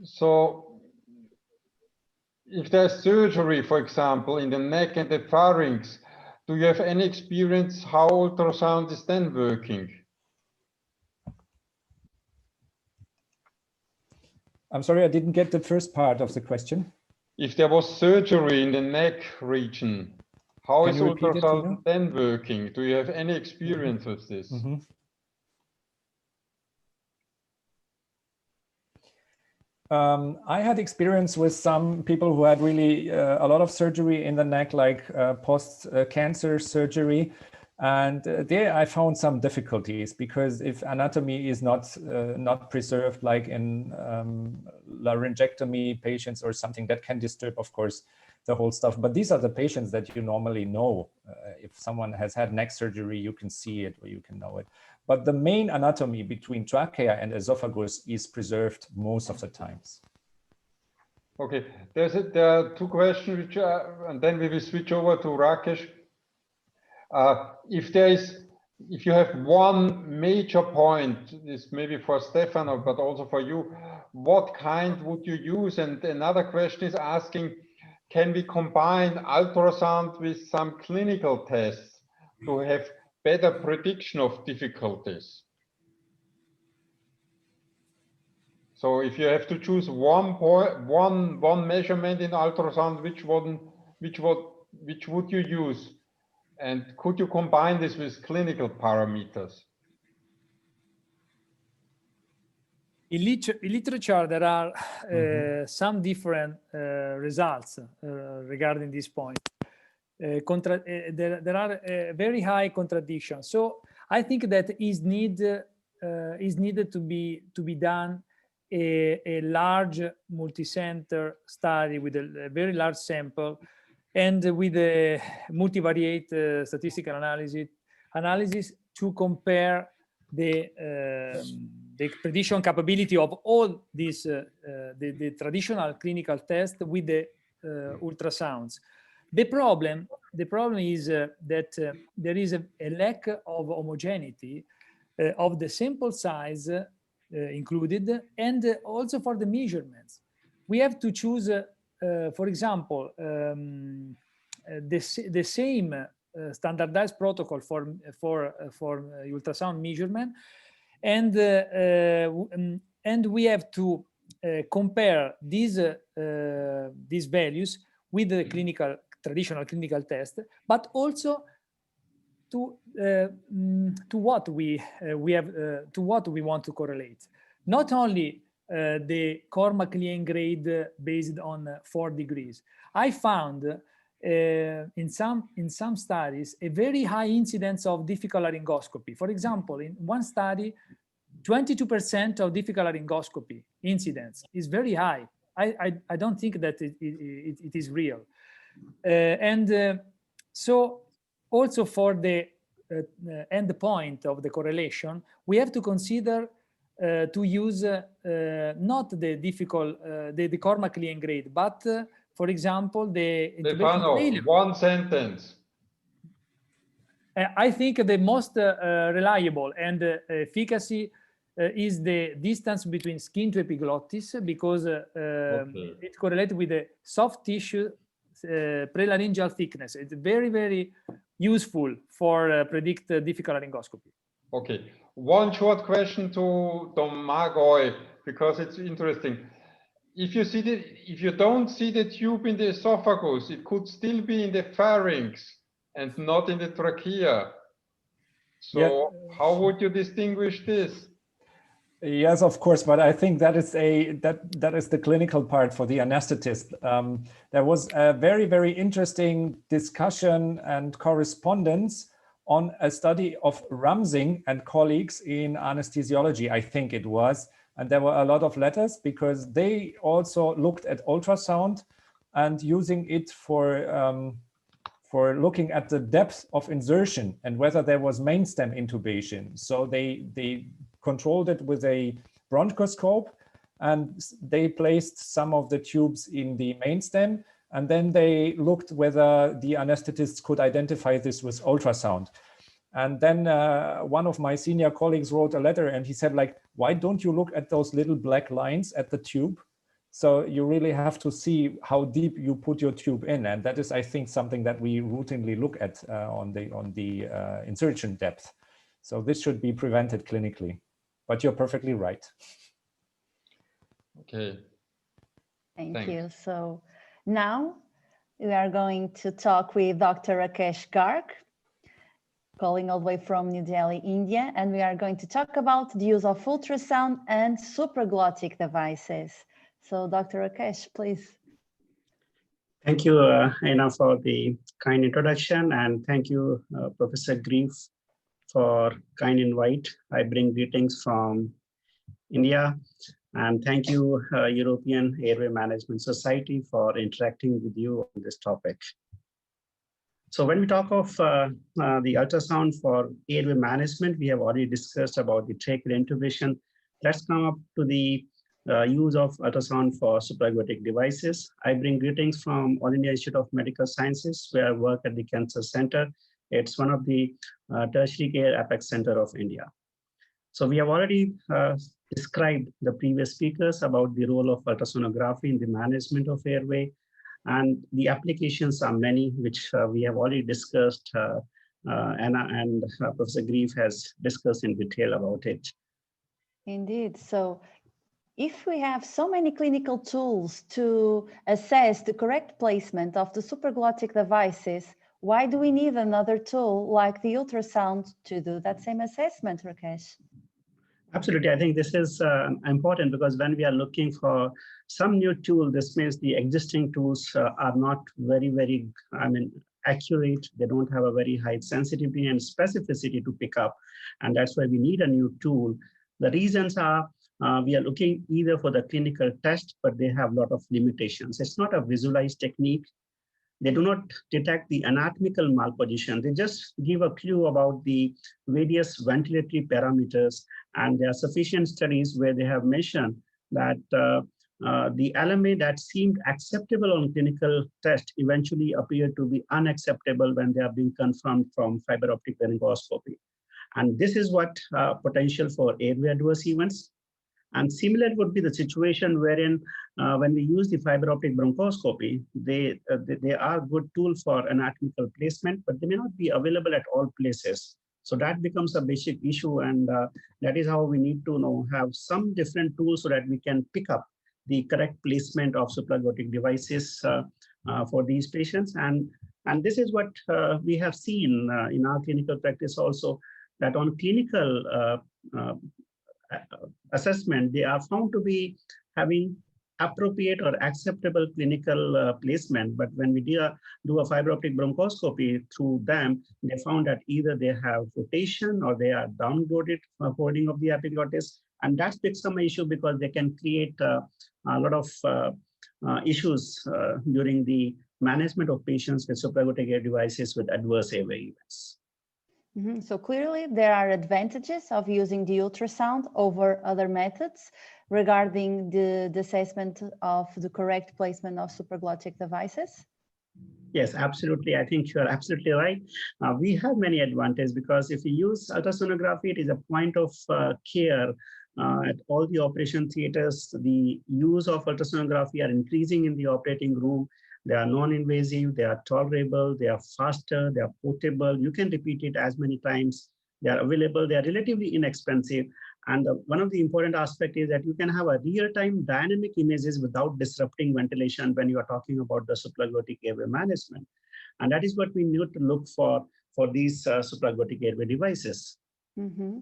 so if there's surgery, for example, in the neck and the pharynx, do you have any experience how ultrasound is then working? I'm sorry, I didn't get the first part of the question. If there was surgery in the neck region, how is ultrasound then working? Do you have any experience with this? Mm-hmm. I had experience with some people who had really a lot of surgery in the neck, like post-cancer surgery. And there I found some difficulties, because if anatomy is not preserved, like in laryngectomy patients or something, that can disturb, of course, the whole stuff. But these are the patients that you normally know. If someone has had neck surgery, you can see it or you can know it. But the main anatomy between trachea and esophagus is preserved most of the times. Okay, there are 2 questions, which and then we will switch over to Rakesh. If you have one major point, this maybe for Stefano, but also for you, what kind would you use? And another question is asking, can we combine ultrasound with some clinical tests to have better prediction of difficulties? So if you have to choose one measurement in ultrasound, which would you use? And could you combine this with clinical parameters? In literature, there are some different results regarding this point. There are very high contradictions. So I think that is needed to be done a large multi-center study with a very large sample and with a multivariate statistical analysis analysis to compare the prediction capability of all these the traditional clinical test with the ultrasounds. The problem is that there is a lack of homogeneity of the sample size included, and also for the measurements. We have to choose, for example, the same standardized protocol for ultrasound measurement, and we have to compare these values with the traditional clinical test, but also to what we want to correlate. Not only the Core-MacLean grade based on 4 degrees. I found in some studies a very high incidence of difficult laryngoscopy. For example, in one study, 22% of difficult laryngoscopy incidence is very high. I don't think that it is real. So also for the end point of the correlation, we have to consider to use not the difficult, the Core-MacLean grade, but for example, the Stefano, one sentence. I think the most reliable and efficacy is the distance between skin to epiglottis, because it correlates with the soft tissue prelaryngeal thickness. It's very, very useful for predict difficult laryngoscopy. Okay, one short question to Domagoj, because it's interesting. If you don't see the tube in the esophagus, it could still be in the pharynx and not in the trachea. So how would you distinguish this? Yes, of course, but I think that is the clinical part for the anesthetist. There was a very, very interesting discussion and correspondence on a study of Ramsing and colleagues in anesthesiology, I think it was, and there were a lot of letters because they also looked at ultrasound and using it for looking at the depth of insertion and whether there was mainstem intubation. So they controlled it with a bronchoscope, and they placed some of the tubes in the mainstem, and then they looked whether the anesthetists could identify this with ultrasound. And then one of my senior colleagues wrote a letter, and he said, like, why don't you look at those little black lines at the tube? So you really have to see how deep you put your tube in, and that is, I think, something that we routinely look at on the insertion depth. So this should be prevented clinically. But you're perfectly right. Okay. Thank you. So now we are going to talk with Dr. Rakesh Garg, calling all the way from New Delhi, India, and we are going to talk about the use of ultrasound and supraglottic devices. So Dr. Rakesh, please. Thank you, Anna, for the kind introduction, and thank you, Professor Grief, for kind invite. I bring greetings from India, and thank you, European Airway Management Society, for interacting with you on this topic. So when we talk of the ultrasound for airway management, we have already discussed about the tracheal intubation. Let's come up to the use of ultrasound for supraglottic devices. I bring greetings from All India Institute of Medical Sciences, where I work at the Cancer Center. It's one of the tertiary care apex center of India. So we have already described the previous speakers about the role of ultrasonography in the management of airway, and the applications are many, which we have already discussed. Anna and Professor Grief has discussed in detail about it. Indeed. So if we have so many clinical tools to assess the correct placement of the supraglottic devices, why do we need another tool like the ultrasound to do that same assessment, Rakesh? Absolutely. I think this is important because when we are looking for some new tool, this means the existing tools are not very, accurate. They don't have a very high sensitivity and specificity to pick up. And that's why we need a new tool. The reasons are we are looking either for the clinical test, but they have a lot of limitations. It's not a visualized technique. They do not detect the anatomical malposition. They just give a clue about the various ventilatory parameters. And there are sufficient studies where they have mentioned that the LMA that seemed acceptable on clinical test eventually appeared to be unacceptable when they are being confirmed from fiber optic laryngoscopy. And this is what potential for airway adverse events. And similar would be the situation wherein when we use the fiber optic bronchoscopy, they are a good tool for anatomical placement, but they may not be available at all places. So that becomes a basic issue, and that is how we need to have some different tools so that we can pick up the correct placement of supraglottic devices for these patients. And this is what we have seen in our clinical practice also, that on clinical assessment, they are found to be having appropriate or acceptable clinical placement. But when we do a fiber optic bronchoscopy through them, they found that either they have rotation or they are downloaded folding of the epiglottis. And that's some issue because they can create a lot of issues during the management of patients with supraglottic air devices with adverse airway events. Mm-hmm. So clearly there are advantages of using the ultrasound over other methods regarding the assessment of the correct placement of supraglottic devices. Yes, absolutely. I think you're absolutely right. We have many advantages because if you use ultrasonography, it is a point of care at all the operation theaters. The use of ultrasonography are increasing in the operating room. They are non-invasive, they are tolerable, they are faster, they are portable. You can repeat it as many times. They are available, they are relatively inexpensive. And one of the important aspects is that you can have a real-time dynamic images without disrupting ventilation when you are talking about the supraglottic airway management. And that is what we need to look for these supraglottic airway devices. Mm-hmm.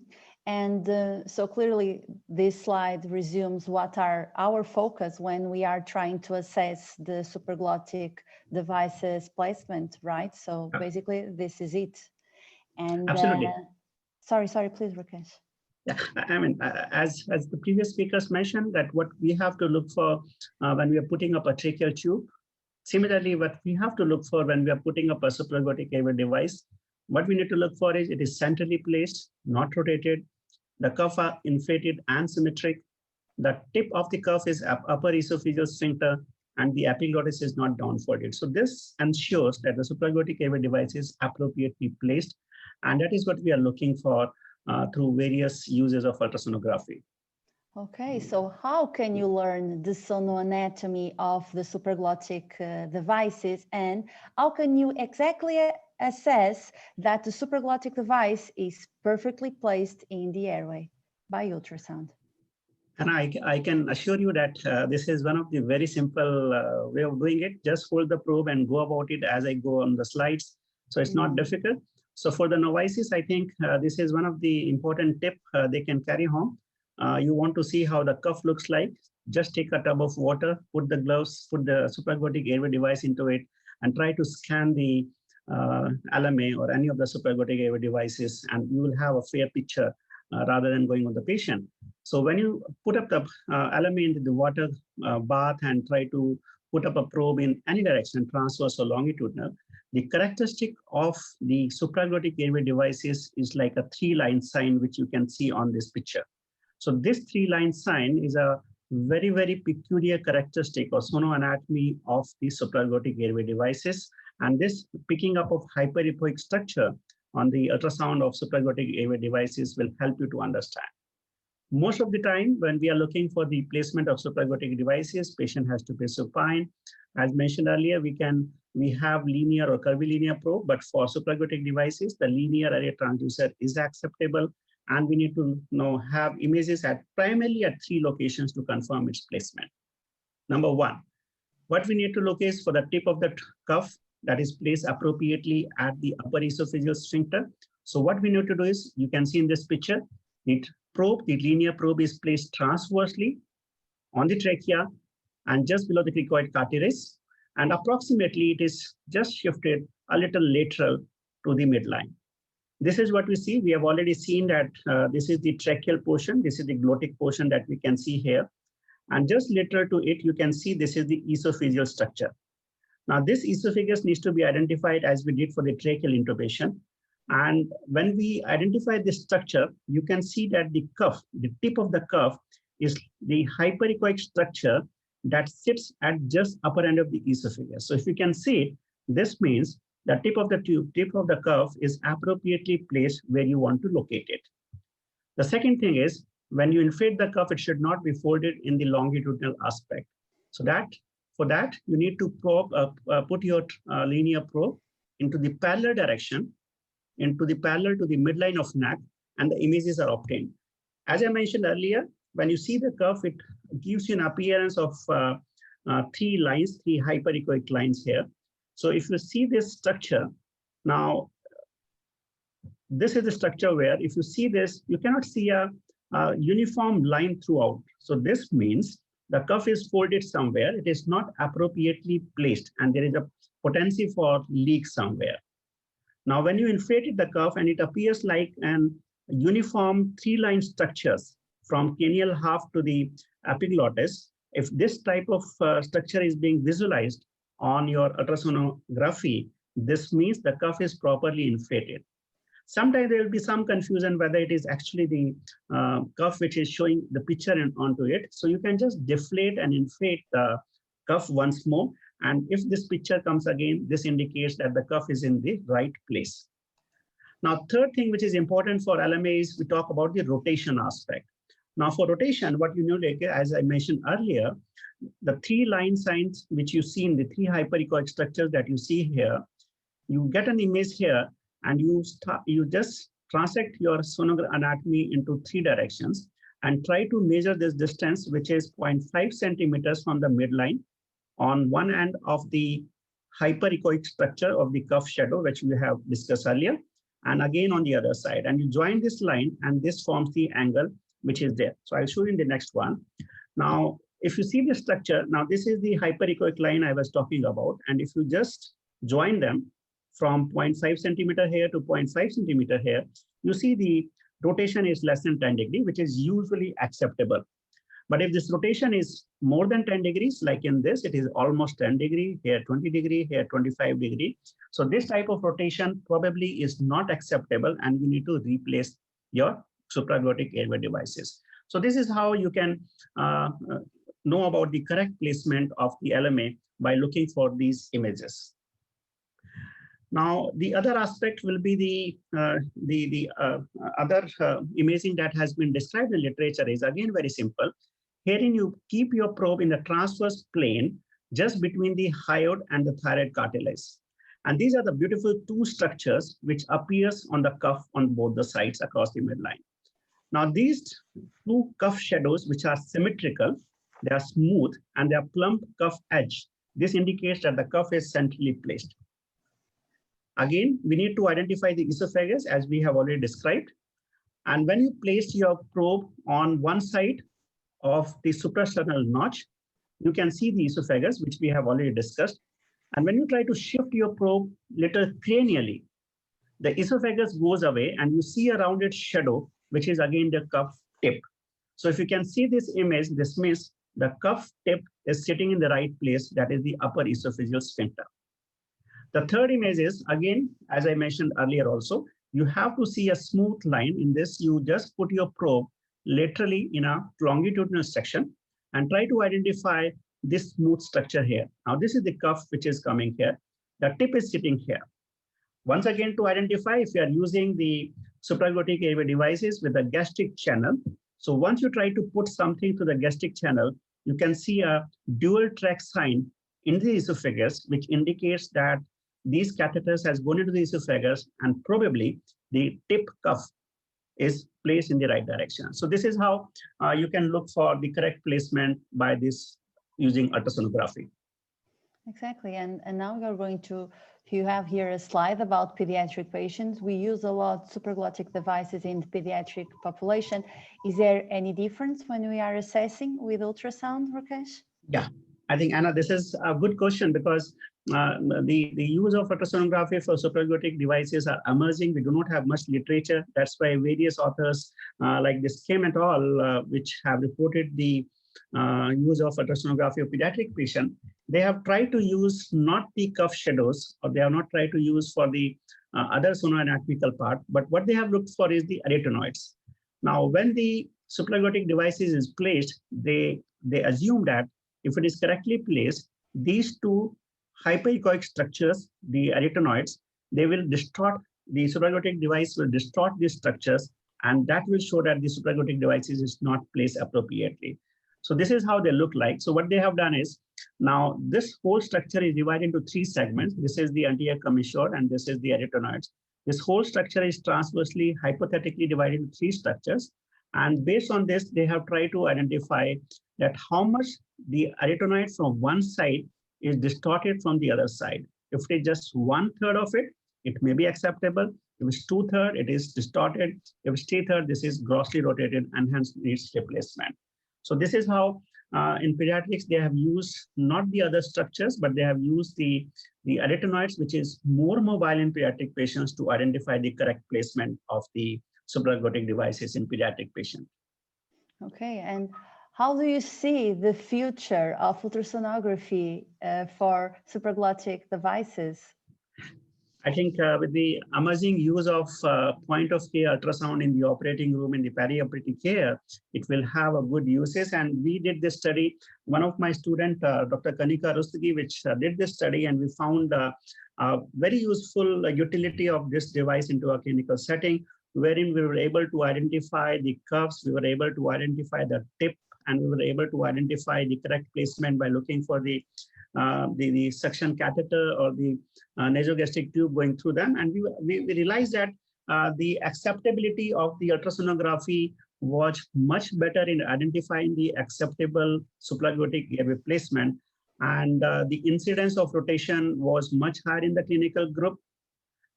And so clearly this slide resumes what are our focus when we are trying to assess the supraglottic devices placement, right? So basically this is it. And absolutely. Sorry, please, Rakesh. Yeah, I mean, as the previous speakers mentioned, that what we have to look for when we are putting up a tracheal tube. Similarly, what we have to look for when we are putting up a supraglottic airway device, what we need to look for is it is centrally placed, not rotated. The cuff are inflated and symmetric. The tip of the cuff is upper esophageal sphincter, and the epiglottis is not downfolded. So this ensures that the supraglottic airway device is appropriately placed, and that is what we are looking for through various uses of ultrasonography. Okay, so how can you learn the sonoanatomy of the supraglottic devices, and how can you exactly assess that the supraglottic device is perfectly placed in the airway by ultrasound? And I can assure you that this is one of the very simple way of doing it. Just hold the probe and go about it as I go on the slides. So it's not difficult. So for the novices, I think this is one of the important tips they can carry home. You want to see how the cuff looks like. Just take a tub of water, put the gloves, put the supraglottic airway device into it, and try to scan the LMA or any of the supraglottic airway devices, and you will have a fair picture rather than going on the patient. So when you put up the LMA into the water bath and try to put up a probe in any direction, transverse or longitudinal, the characteristic of the supraglottic airway devices is like a 3-line sign, which you can see on this picture. So this 3-line sign is a very, very peculiar characteristic or sonoanatomy of the supraglottic airway devices. And this picking up of hyperechoic structure on the ultrasound of supraglottic airway devices will help you to understand. Most of the time, when we are looking for the placement of supraglottic devices, patient has to be supine. As mentioned earlier, we have linear or curvilinear probe, but for supraglottic devices, the linear array transducer is acceptable. And we need to have images primarily at 3 locations to confirm its placement. Number 1, what we need to look is for the tip of the cuff that is placed appropriately at the upper esophageal sphincter. So what we need to do is, you can see in this picture, the linear probe is placed transversely on the trachea and just below the cricoid cartilaris, and approximately it is just shifted a little lateral to the midline. This is what we see. We have already seen that this is the tracheal portion. This is the glottic portion that we can see here. And just lateral to it, you can see this is the esophageal structure. Now, this esophagus needs to be identified as we did for the tracheal intubation. And when we identify this structure, you can see that the cuff, the tip of the cuff, is the hyperechoic structure that sits at just upper end of the esophagus. So if you can see it, this means the tip of the tube, tip of the cuff is appropriately placed where you want to locate it. The second thing is, when you inflate the cuff, it should not be folded in the longitudinal aspect. So for that, you need to put your linear probe into the parallel direction, into the parallel to the midline of neck, and the images are obtained. As I mentioned earlier, when you see the cuff, it gives you an appearance of three lines, three hyperechoic lines here. So if you see this structure, now this is the structure where if you see this, you cannot see a uniform line throughout. So this means the cuff is folded somewhere, it is not appropriately placed, and there is a potency for leak somewhere. Now, when you inflated the cuff and it appears like an uniform three-line structures from cranial half to the epiglottis, if this type of structure is being visualized on your ultrasonography, this means the cuff is properly inflated. Sometimes there will be some confusion whether it is actually the cuff which is showing the picture onto it. So you can just deflate and inflate the cuff once more. And if this picture comes again, this indicates that the cuff is in the right place. Now, third thing which is important for LMA is we talk about the rotation aspect. Now, for rotation, what you know, as I mentioned earlier, the three line signs which you see in the three hyperechoic structures that you see here, you get an image here, and you just transect your sonograph anatomy into three directions and try to measure this distance, which is 0.5 centimeters from the midline on one end of the hyperechoic structure of the cuff shadow, which we have discussed earlier, and again on the other side. And you join this line, and this forms the angle which is there. So I'll show you in the next one. Now, if you see the structure, now this is the hyperechoic line I was talking about. And if you just join them from 0.5 centimeter here to 0.5 centimeter here, you see the rotation is less than 10 degrees, which is usually acceptable. But if this rotation is more than 10 degrees, like in this, it is almost 10 degree, here 20 degree, here 25 degree. So this type of rotation probably is not acceptable, and you need to replace your supraglottic airway devices. So this is how you can know about the correct placement of the LMA by looking for these images. Now, the other aspect will be the other imaging that has been described in literature is again very simple. Herein you keep your probe in the transverse plane just between the hyoid and the thyroid cartilage. And these are the beautiful two structures which appears on the cuff on both the sides across the midline. Now, these two cuff shadows, which are symmetrical, they are smooth, and they are plump cuff edge. This indicates that the cuff is centrally placed. Again, we need to identify the esophagus as we have already described. And when you place your probe on one side of the suprasternal notch, you can see the esophagus, which we have already discussed. And when you try to shift your probe little cranially, the esophagus goes away and you see a rounded shadow, which is again the cuff tip. So if you can see this image, this means the cuff tip is sitting in the right place, that is the upper esophageal sphincter. The third image is, again, as I mentioned earlier also, you have to see a smooth line. In this, you just put your probe laterally in a longitudinal section and try to identify this smooth structure here. Now, this is the cuff which is coming here. The tip is sitting here. Once again, to identify if you are using the supraglottic airway devices with a gastric channel. So once you try to put something to the gastric channel, you can see a dual track sign in the esophagus, which indicates that these catheters has gone into the esophagus and probably the tip cuff is placed in the right direction. So this is how you can look for the correct placement by this using ultrasonography. Exactly, and now you're going to, you have here a slide about pediatric patients. We use a lot supraglottic devices in the pediatric population. Is there any difference when we are assessing with ultrasound, Rakesh? Yeah, I think, Anna, this is a good question because the use of ultrasonography for supraglottic devices are emerging. We do not have much literature. That's why various authors like this Kim et al., which have reported the use of ultrasonography of pediatric patient, they have tried to use not the cuff shadows, or they have not tried to use for the other sonoanatomical part, but what they have looked for is the arytenoids. Now, when the supraglottic devices is placed, they assume that if it is correctly placed, these two hyperechoic structures, the arytenoids, they will distort, the supraglottic device will distort these structures, and that will show that the supraglottic devices is not placed appropriately. So this is how they look like. So what they have done is, now this whole structure is divided into three segments. This is the anterior commissure, and this is the arytenoids. This whole structure is transversely, hypothetically divided into three structures. And based on this, they have tried to identify that how much the arytenoid from one side is distorted from the other side. If it is just 1/3 of it, it may be acceptable. If it's 2/3, it is distorted. If it's 3/3, this is grossly rotated and hence needs replacement. So this is how in pediatrics, they have used not the other structures, but they have used the arytenoids, which is more mobile in pediatric patients, to identify the correct placement of the supraglottic devices in pediatric patients. Okay, and how do you see the future of ultrasonography for supraglottic devices? I think with the emerging use of point-of-care ultrasound in the operating room, in the perioperative care, it will have a good uses. And we did this study. One of my students, Dr. Kanika Rustagi, which did this study, and we found a very useful utility of this device into a clinical setting, wherein we were able to identify the curves, we were able to identify the tip, and we were able to identify the correct placement by looking for the suction catheter or the nasogastric tube going through them. And we realized that the acceptability of the ultrasonography was much better in identifying the acceptable supraglottic airway placement. And the incidence of rotation was much higher in the clinical group.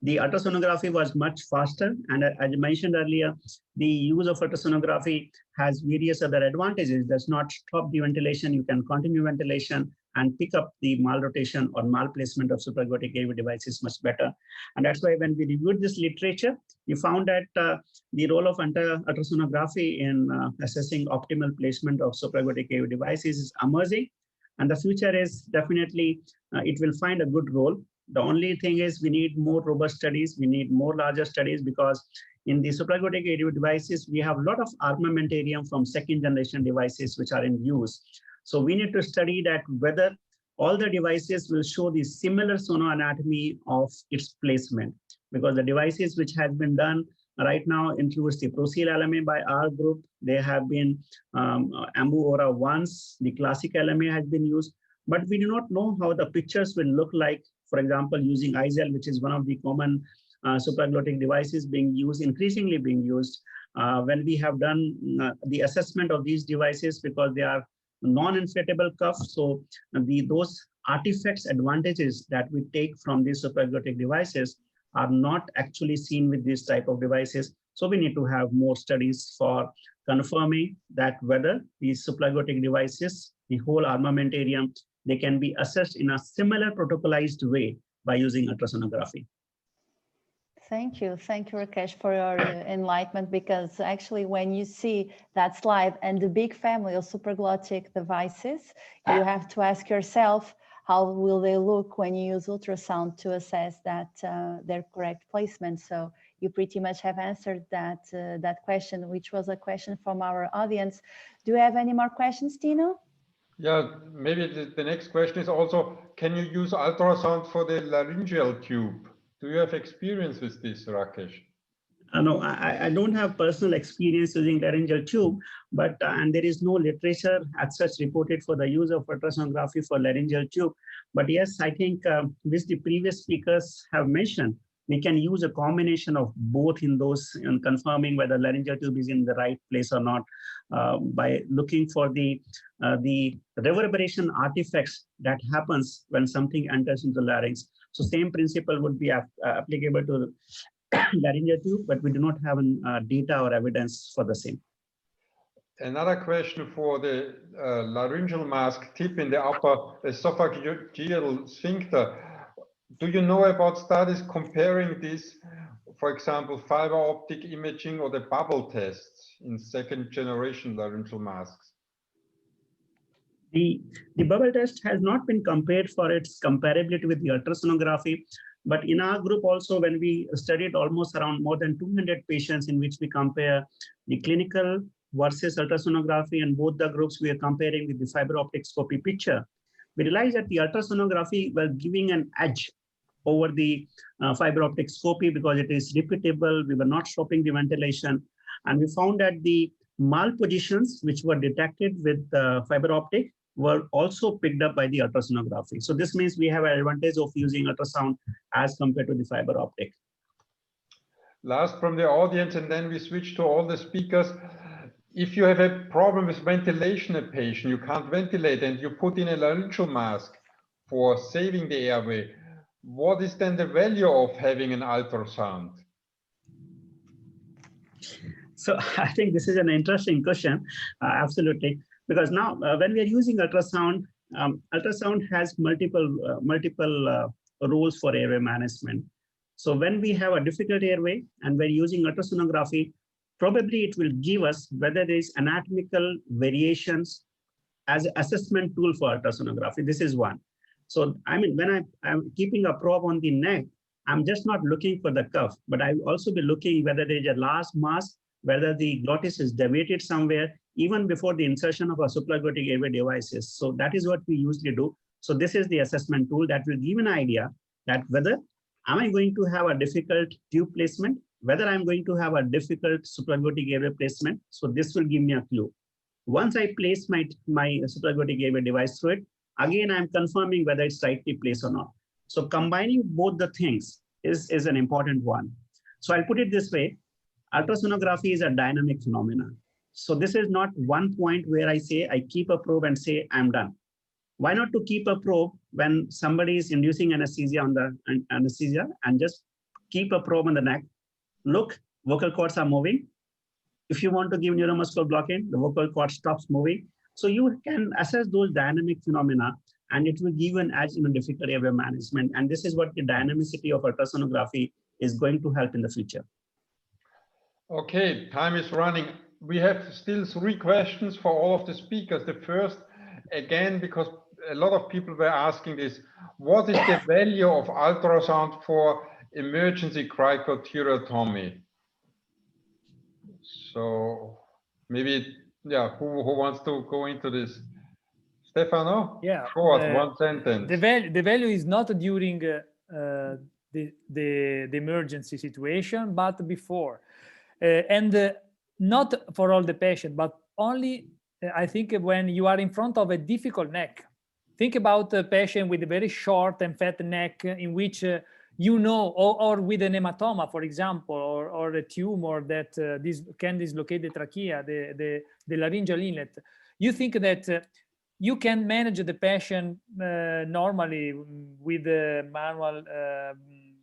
The ultrasonography was much faster. And as I mentioned earlier, the use of ultrasonography has various other advantages. It does not stop the ventilation. You can continue ventilation and pick up the malrotation or malplacement of supraglottic airway devices much better. And that's why when we reviewed this literature, we found that the role of ultrasonography in assessing optimal placement of supraglottic airway devices is emerging. And the future is definitely, it will find a good role. The only thing is we need more robust studies. We need more larger studies, because in the supraglottic airway devices, we have a lot of armamentarium from second generation devices which are in use. So we need to study that whether all the devices will show the similar sonoanatomy of its placement, because the devices which has been done right now includes the Procel LMA by our group. There have been Ambu Aura once, the classic LMA has been used, but we do not know how the pictures will look like. For example, using IZEL, which is one of the common supraglottic devices being used, increasingly being used. When we have done the assessment of these devices, because they are non-inflatable cuffs, so those artifacts, advantages that we take from these supraglottic devices are not actually seen with this type of devices. So we need to have more studies for confirming that whether these supraglottic devices, the whole armamentarium, they can be assessed in a similar protocolized way by using ultrasonography. Thank you, Rakesh, for your enlightenment, because actually when you see that slide and the big family of supraglottic devices, you have to ask yourself, how will they look when you use ultrasound to assess that their correct placement? So you pretty much have answered that question, which was a question from our audience. Do you have any more questions, Tino? Yeah, maybe the next question is also, can you use ultrasound for the laryngeal tube? Do you have experience with this, Rakesh? No, I don't have personal experience using laryngeal tube, but and there is no literature as such reported for the use of ultrasonography for laryngeal tube. But yes, I think which the previous speakers have mentioned, we can use a combination of both in those and confirming whether laryngeal tube is in the right place or not by looking for the reverberation artifacts that happens when something enters into the larynx. So same principle would be applicable to the laryngeal tube, but we do not have data or evidence for the same. Another question for the laryngeal mask tip in the upper esophageal sphincter. Do you know about studies comparing this, for example, fiber optic imaging or the bubble tests in second generation laryngeal masks? The bubble test has not been compared for its comparability with the ultrasonography, but in our group also, when we studied almost around more than 200 patients in which we compare the clinical versus ultrasonography, and both the groups we are comparing with the fiber optic scopy picture, we realized that the ultrasonography was giving an edge over the fiber optic scopy because it is repeatable. We were not stopping the ventilation, and we found that the malpositions which were detected with fiber optic were also picked up by the ultrasonography. So this means we have an advantage of using ultrasound as compared to the fiber optic. Last from the audience, and then we switch to all the speakers. If you have a problem with ventilation, a patient, you can't ventilate, and you put in a laryngeal mask for saving the airway, what is then the value of having an ultrasound? So I think this is an interesting question, absolutely, because now when we are using ultrasound, ultrasound has multiple roles for airway management. So when we have a difficult airway and we're using ultrasonography, probably it will give us whether there is anatomical variations as an assessment tool for ultrasonography. This is one. So I mean, when I'm keeping a probe on the neck, I'm just not looking for the cuff, but I will also be looking whether there is a large mass, whether the glottis is deviated somewhere, even before the insertion of a supraglottic airway devices. So that is what we usually do. So this is the assessment tool that will give an idea that whether am I going to have a difficult tube placement, whether I'm going to have a difficult supraglottic airway placement. So this will give me a clue. Once I place my supraglottic airway device through it, again, I'm confirming whether it's rightly placed or not. So combining both the things is an important one. So I'll put it this way. Ultrasonography is a dynamic phenomenon. So this is not one point where I say, I keep a probe and say, I'm done. Why not to keep a probe when somebody is inducing anesthesia on the anesthesia and just keep a probe on the neck, look, vocal cords are moving. If you want to give neuromuscular blockade, the vocal cord stops moving. So you can assess those dynamic phenomena and it will give an edge in a difficult airway management. And this is what the dynamicity of ultrasonography is going to help in the future. Okay, time is running. We have still 3 questions for all of the speakers. The first, again, because a lot of people were asking this, what is the value of ultrasound for emergency cricothyrotomy? So maybe, yeah, who wants to go into this? Stefano? Yeah. Short, 1 sentence. The value is not during the emergency situation, but before. And not for all the patient, but only, I think, when you are in front of a difficult neck. Think about a patient with a very short and fat neck in which you know, or with an hematoma, for example, or a tumor that can dislocate the trachea, the laryngeal inlet. You think that you can manage the patient normally with manual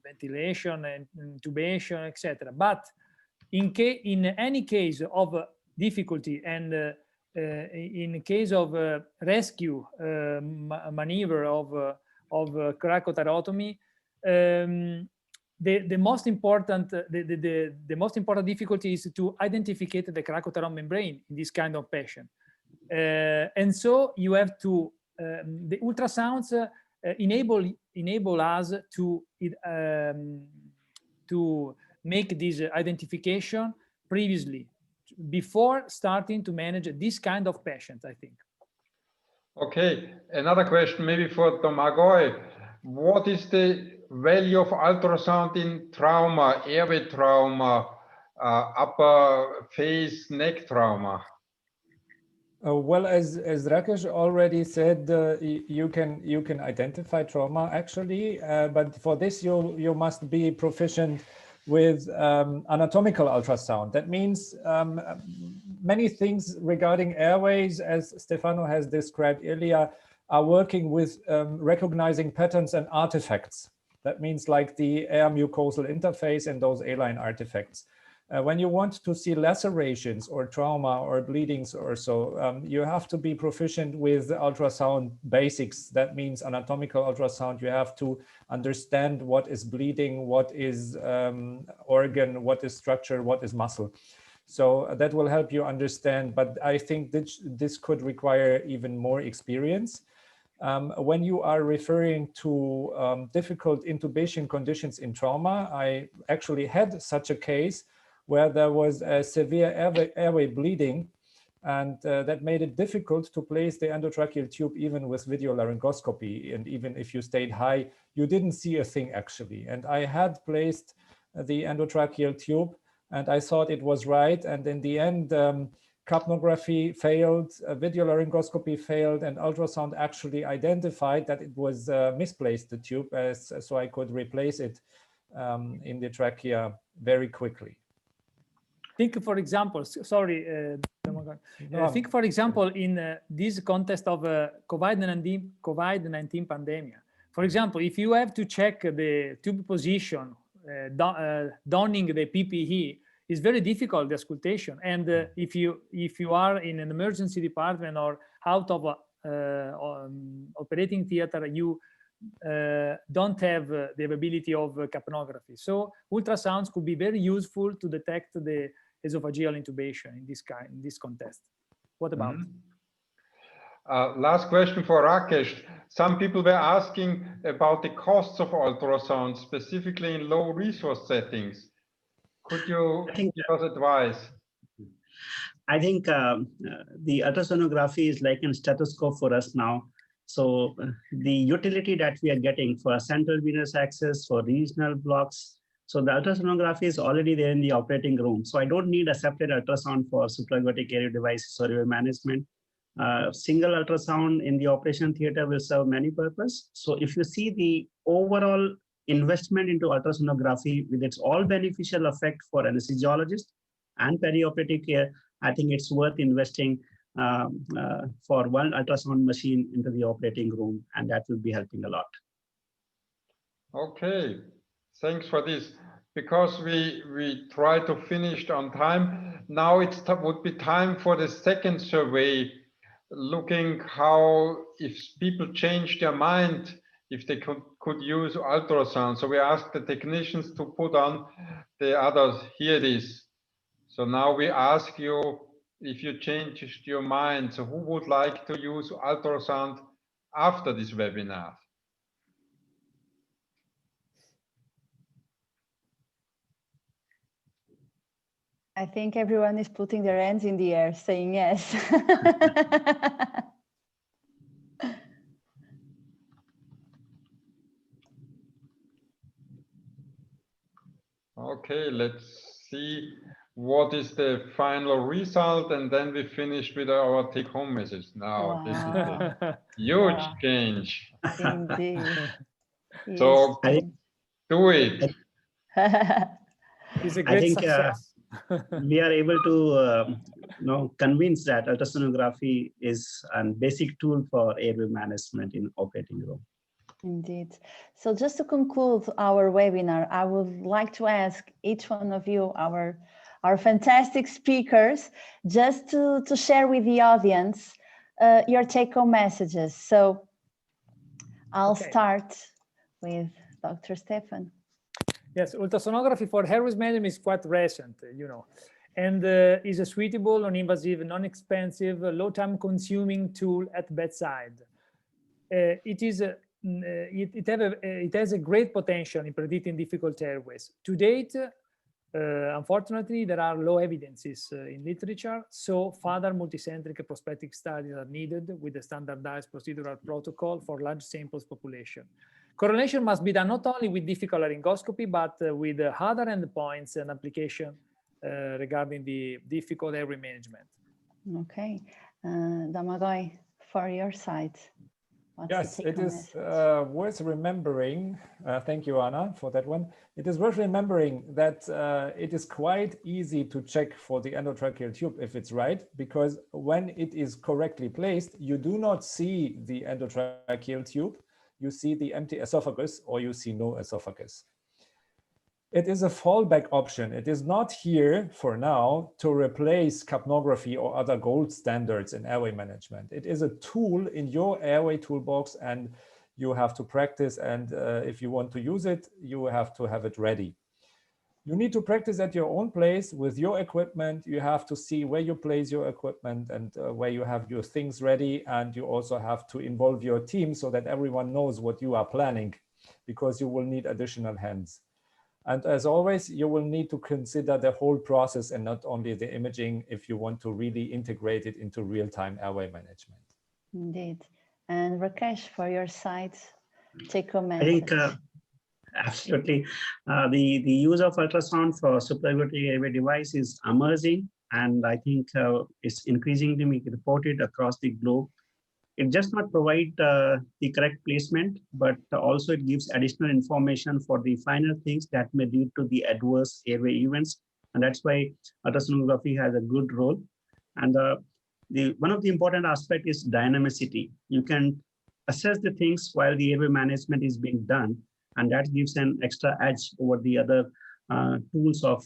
ventilation and intubation, etc. But in any case of difficulty and in case of rescue maneuver of cricothyrotomy, the most important difficulty is to identify the cricothyroid membrane in this kind of patient, and so you have to the ultrasounds enable us to make this identification previously, before starting to manage this kind of patient, I think. Okay, another question maybe for Domagoj. What is the value of ultrasound in trauma, airway trauma, upper face neck trauma? Well, as Rakesh already said, you can identify trauma actually, but for this you must be proficient with anatomical ultrasound. That means many things regarding airways, as Stefano has described earlier, are working with recognizing patterns and artifacts. That means like the air mucosal interface and those A-line artifacts. When you want to see lacerations or trauma or bleedings or so, you have to be proficient with ultrasound basics. That means anatomical ultrasound. You have to understand what is bleeding, what is organ, what is structure, what is muscle. So that will help you understand, but I think this could require even more experience. When you are referring to difficult intubation conditions in trauma, I actually had such a case where there was a severe airway bleeding, and that made it difficult to place the endotracheal tube even with video laryngoscopy. And even if you stayed high, you didn't see a thing actually. And I had placed the endotracheal tube and I thought it was right. And in the end, capnography failed, video laryngoscopy failed, and ultrasound actually identified that it was misplaced, the tube, so I could replace it in the trachea very quickly. Think, for example, sorry, think, for example, in this context of COVID-19 pandemic. For example, if you have to check the tube position, donning the PPE, is very difficult, the auscultation. And if you are in an emergency department or out of operating theater, you don't have the ability of capnography. So ultrasounds could be very useful to detect the esophageal intubation in this context. What about? Last question for Rakesh. Some people were asking about the costs of ultrasound, specifically in low resource settings. Could you give us advice? I think the ultrasonography is like a stethoscope for us now. So the utility that we are getting for central venous access, for regional blocks, so the ultrasonography is already there in the operating room. So I don't need a separate ultrasound for supraglottic airway devices or airway management. Single ultrasound in the operation theater will serve many purposes. So if you see the overall investment into ultrasonography with its all beneficial effect for anesthesiologists and perioperative care, I think it's worth investing for one ultrasound machine into the operating room, and that will be helping a lot. Okay, thanks for this. Because we try to finish on time, now would be time for the second survey, looking how if people change their mind, if they could use ultrasound. So we asked the technicians to put on the others. Here it is. So now we ask you if you changed your mind. So who would like to use ultrasound after this webinar? I think everyone is putting their hands in the air, saying yes. Okay, let's see what is the final result, and then we finish with our take-home message. Now, this is a huge change. Indeed. So do it. It's a great success. We are able to convince that ultrasonography is a basic tool for airway management in operating room. Indeed. So just to conclude our webinar, I would like to ask each one of you, our fantastic speakers, just to share with the audience your take-home messages. So I'll start with Dr. Stefan. Yes, ultrasonography for airways management is quite recent, and is a suitable, non-invasive, non-expensive, low-time consuming tool at bedside. It has a great potential in predicting difficult airways. To date, unfortunately, there are low evidences in literature, so further multicentric prospective studies are needed with a standardized procedural protocol for large samples population. Correlation must be done not only with difficult laryngoscopy, but with other endpoints and application regarding the difficult airway management. Okay, Damagoy, for your side. Yes, it is worth remembering, thank you, Anna, for that one. It is worth remembering that it is quite easy to check for the endotracheal tube if it's right, because when it is correctly placed, you do not see the endotracheal tube, you see the empty esophagus, or you see no esophagus. It is a fallback option. It is not here for now to replace capnography or other gold standards in airway management. It is a tool in your airway toolbox, and you have to practice. And if you want to use it, you have to have it ready. You need to practice at your own place with your equipment. You have to see where you place your equipment and where you have your things ready. And you also have to involve your team so that everyone knows what you are planning, because you will need additional hands. And as always, you will need to consider the whole process and not only the imaging if you want to really integrate it into real-time airway management. Indeed. And Rakesh, for your side, take a I think message. absolutely. The use of ultrasound for supraglottic airway device is emerging, and I think it's increasingly being reported across the globe. It does not provide the correct placement, but also it gives additional information for the finer things that may lead to the adverse airway events. And that's why ultrasonography has a good role. And one of the important aspects is dynamicity. You can assess the things while the airway management is being done, and that gives an extra edge over the other tools of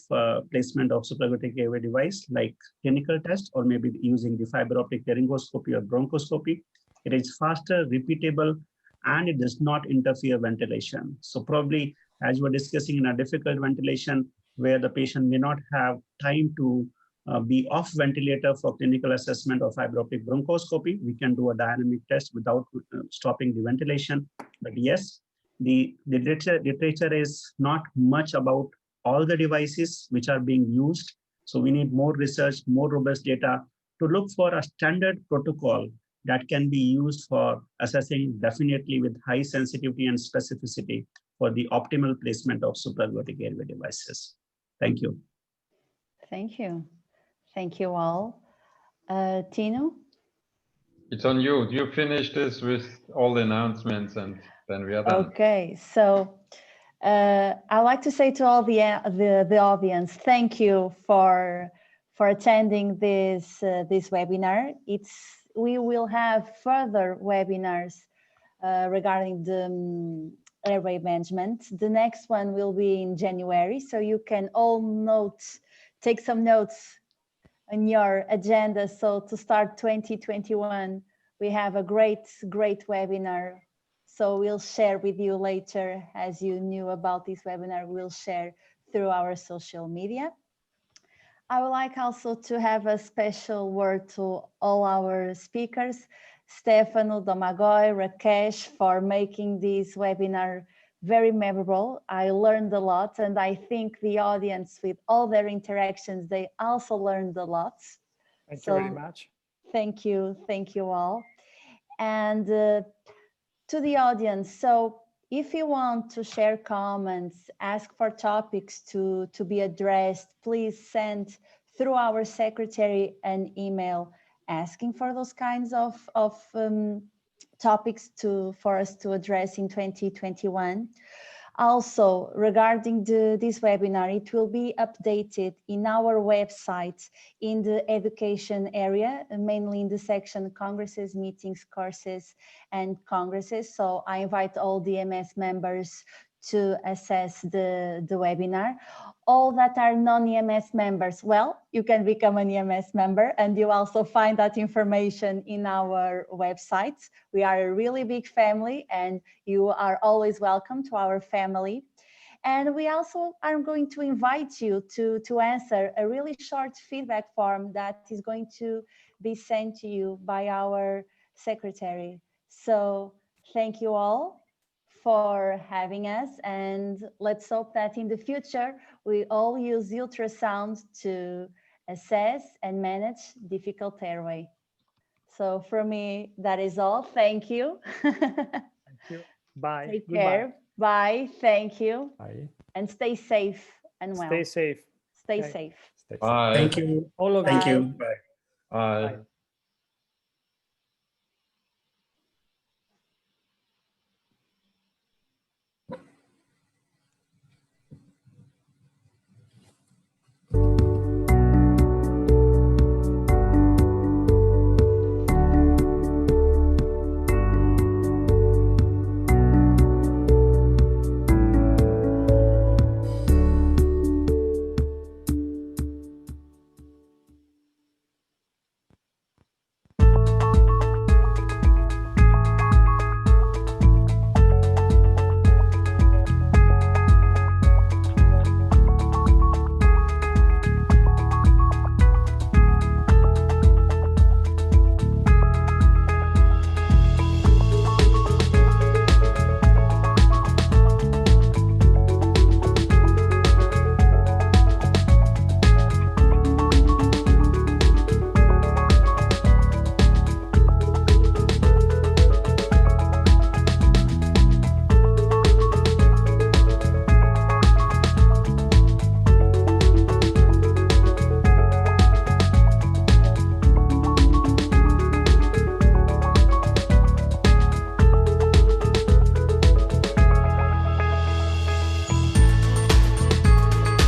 placement of supraglottic airway device, like clinical test, or maybe using the fiber optic laryngoscopy or bronchoscopy. It is faster, repeatable, and it does not interfere ventilation. So probably, as we're discussing in a difficult ventilation, where the patient may not have time to be off ventilator for clinical assessment of fiber optic bronchoscopy, we can do a dynamic test without stopping the ventilation. But yes, the literature is not much about all the devices which are being used. So we need more research, more robust data to look for a standard protocol that can be used for assessing, definitely with high sensitivity and specificity, for the optimal placement of supraglottic airway devices. Thank you. Thank you. Thank you all. Tino? It's on you. You finish this with all the announcements and then we are done. Okay, so I'd like to say to all the audience, thank you for attending this webinar. We will have further webinars regarding the airway management. The next one will be in January, so you can all take some notes on your agenda. So to start 2021, we have a great webinar. So we'll share with you later, as you knew about this webinar, we'll share through our social media. I would like also to have a special word to all our speakers, Stefano, Domagoj, Rakesh, for making this webinar very memorable. I learned a lot, and I think the audience, with all their interactions, they also learned a lot. Thank you very much. Thank you all. And to the audience, so if you want to share comments, ask for topics to be addressed, please send through our secretary an email asking for those kinds of topics for us to address in 2021. Also, regarding this webinar, it will be updated in our website in the education area, mainly in the section Congresses, Meetings, Courses, and Congresses. So I invite all the EMS members to access the webinar. All that are non-EMS members, well, you can become an EMS member, and you also find that information in our website. We are a really big family, and you are always welcome to our family. And we also are going to invite you to answer a really short feedback form that is going to be sent to you by our secretary. So thank you all for having us, and let's hope that in the future we all use ultrasound to assess and manage difficult airway. So for me, that is all. Thank you. Thank you. Bye. Take Goodbye. care. Bye. Thank you. Bye. And stay safe and well. Stay safe. Stay Okay. safe. Stay safe. Bye. Thank you. All of Thank you. you. Bye. Bye. Bye.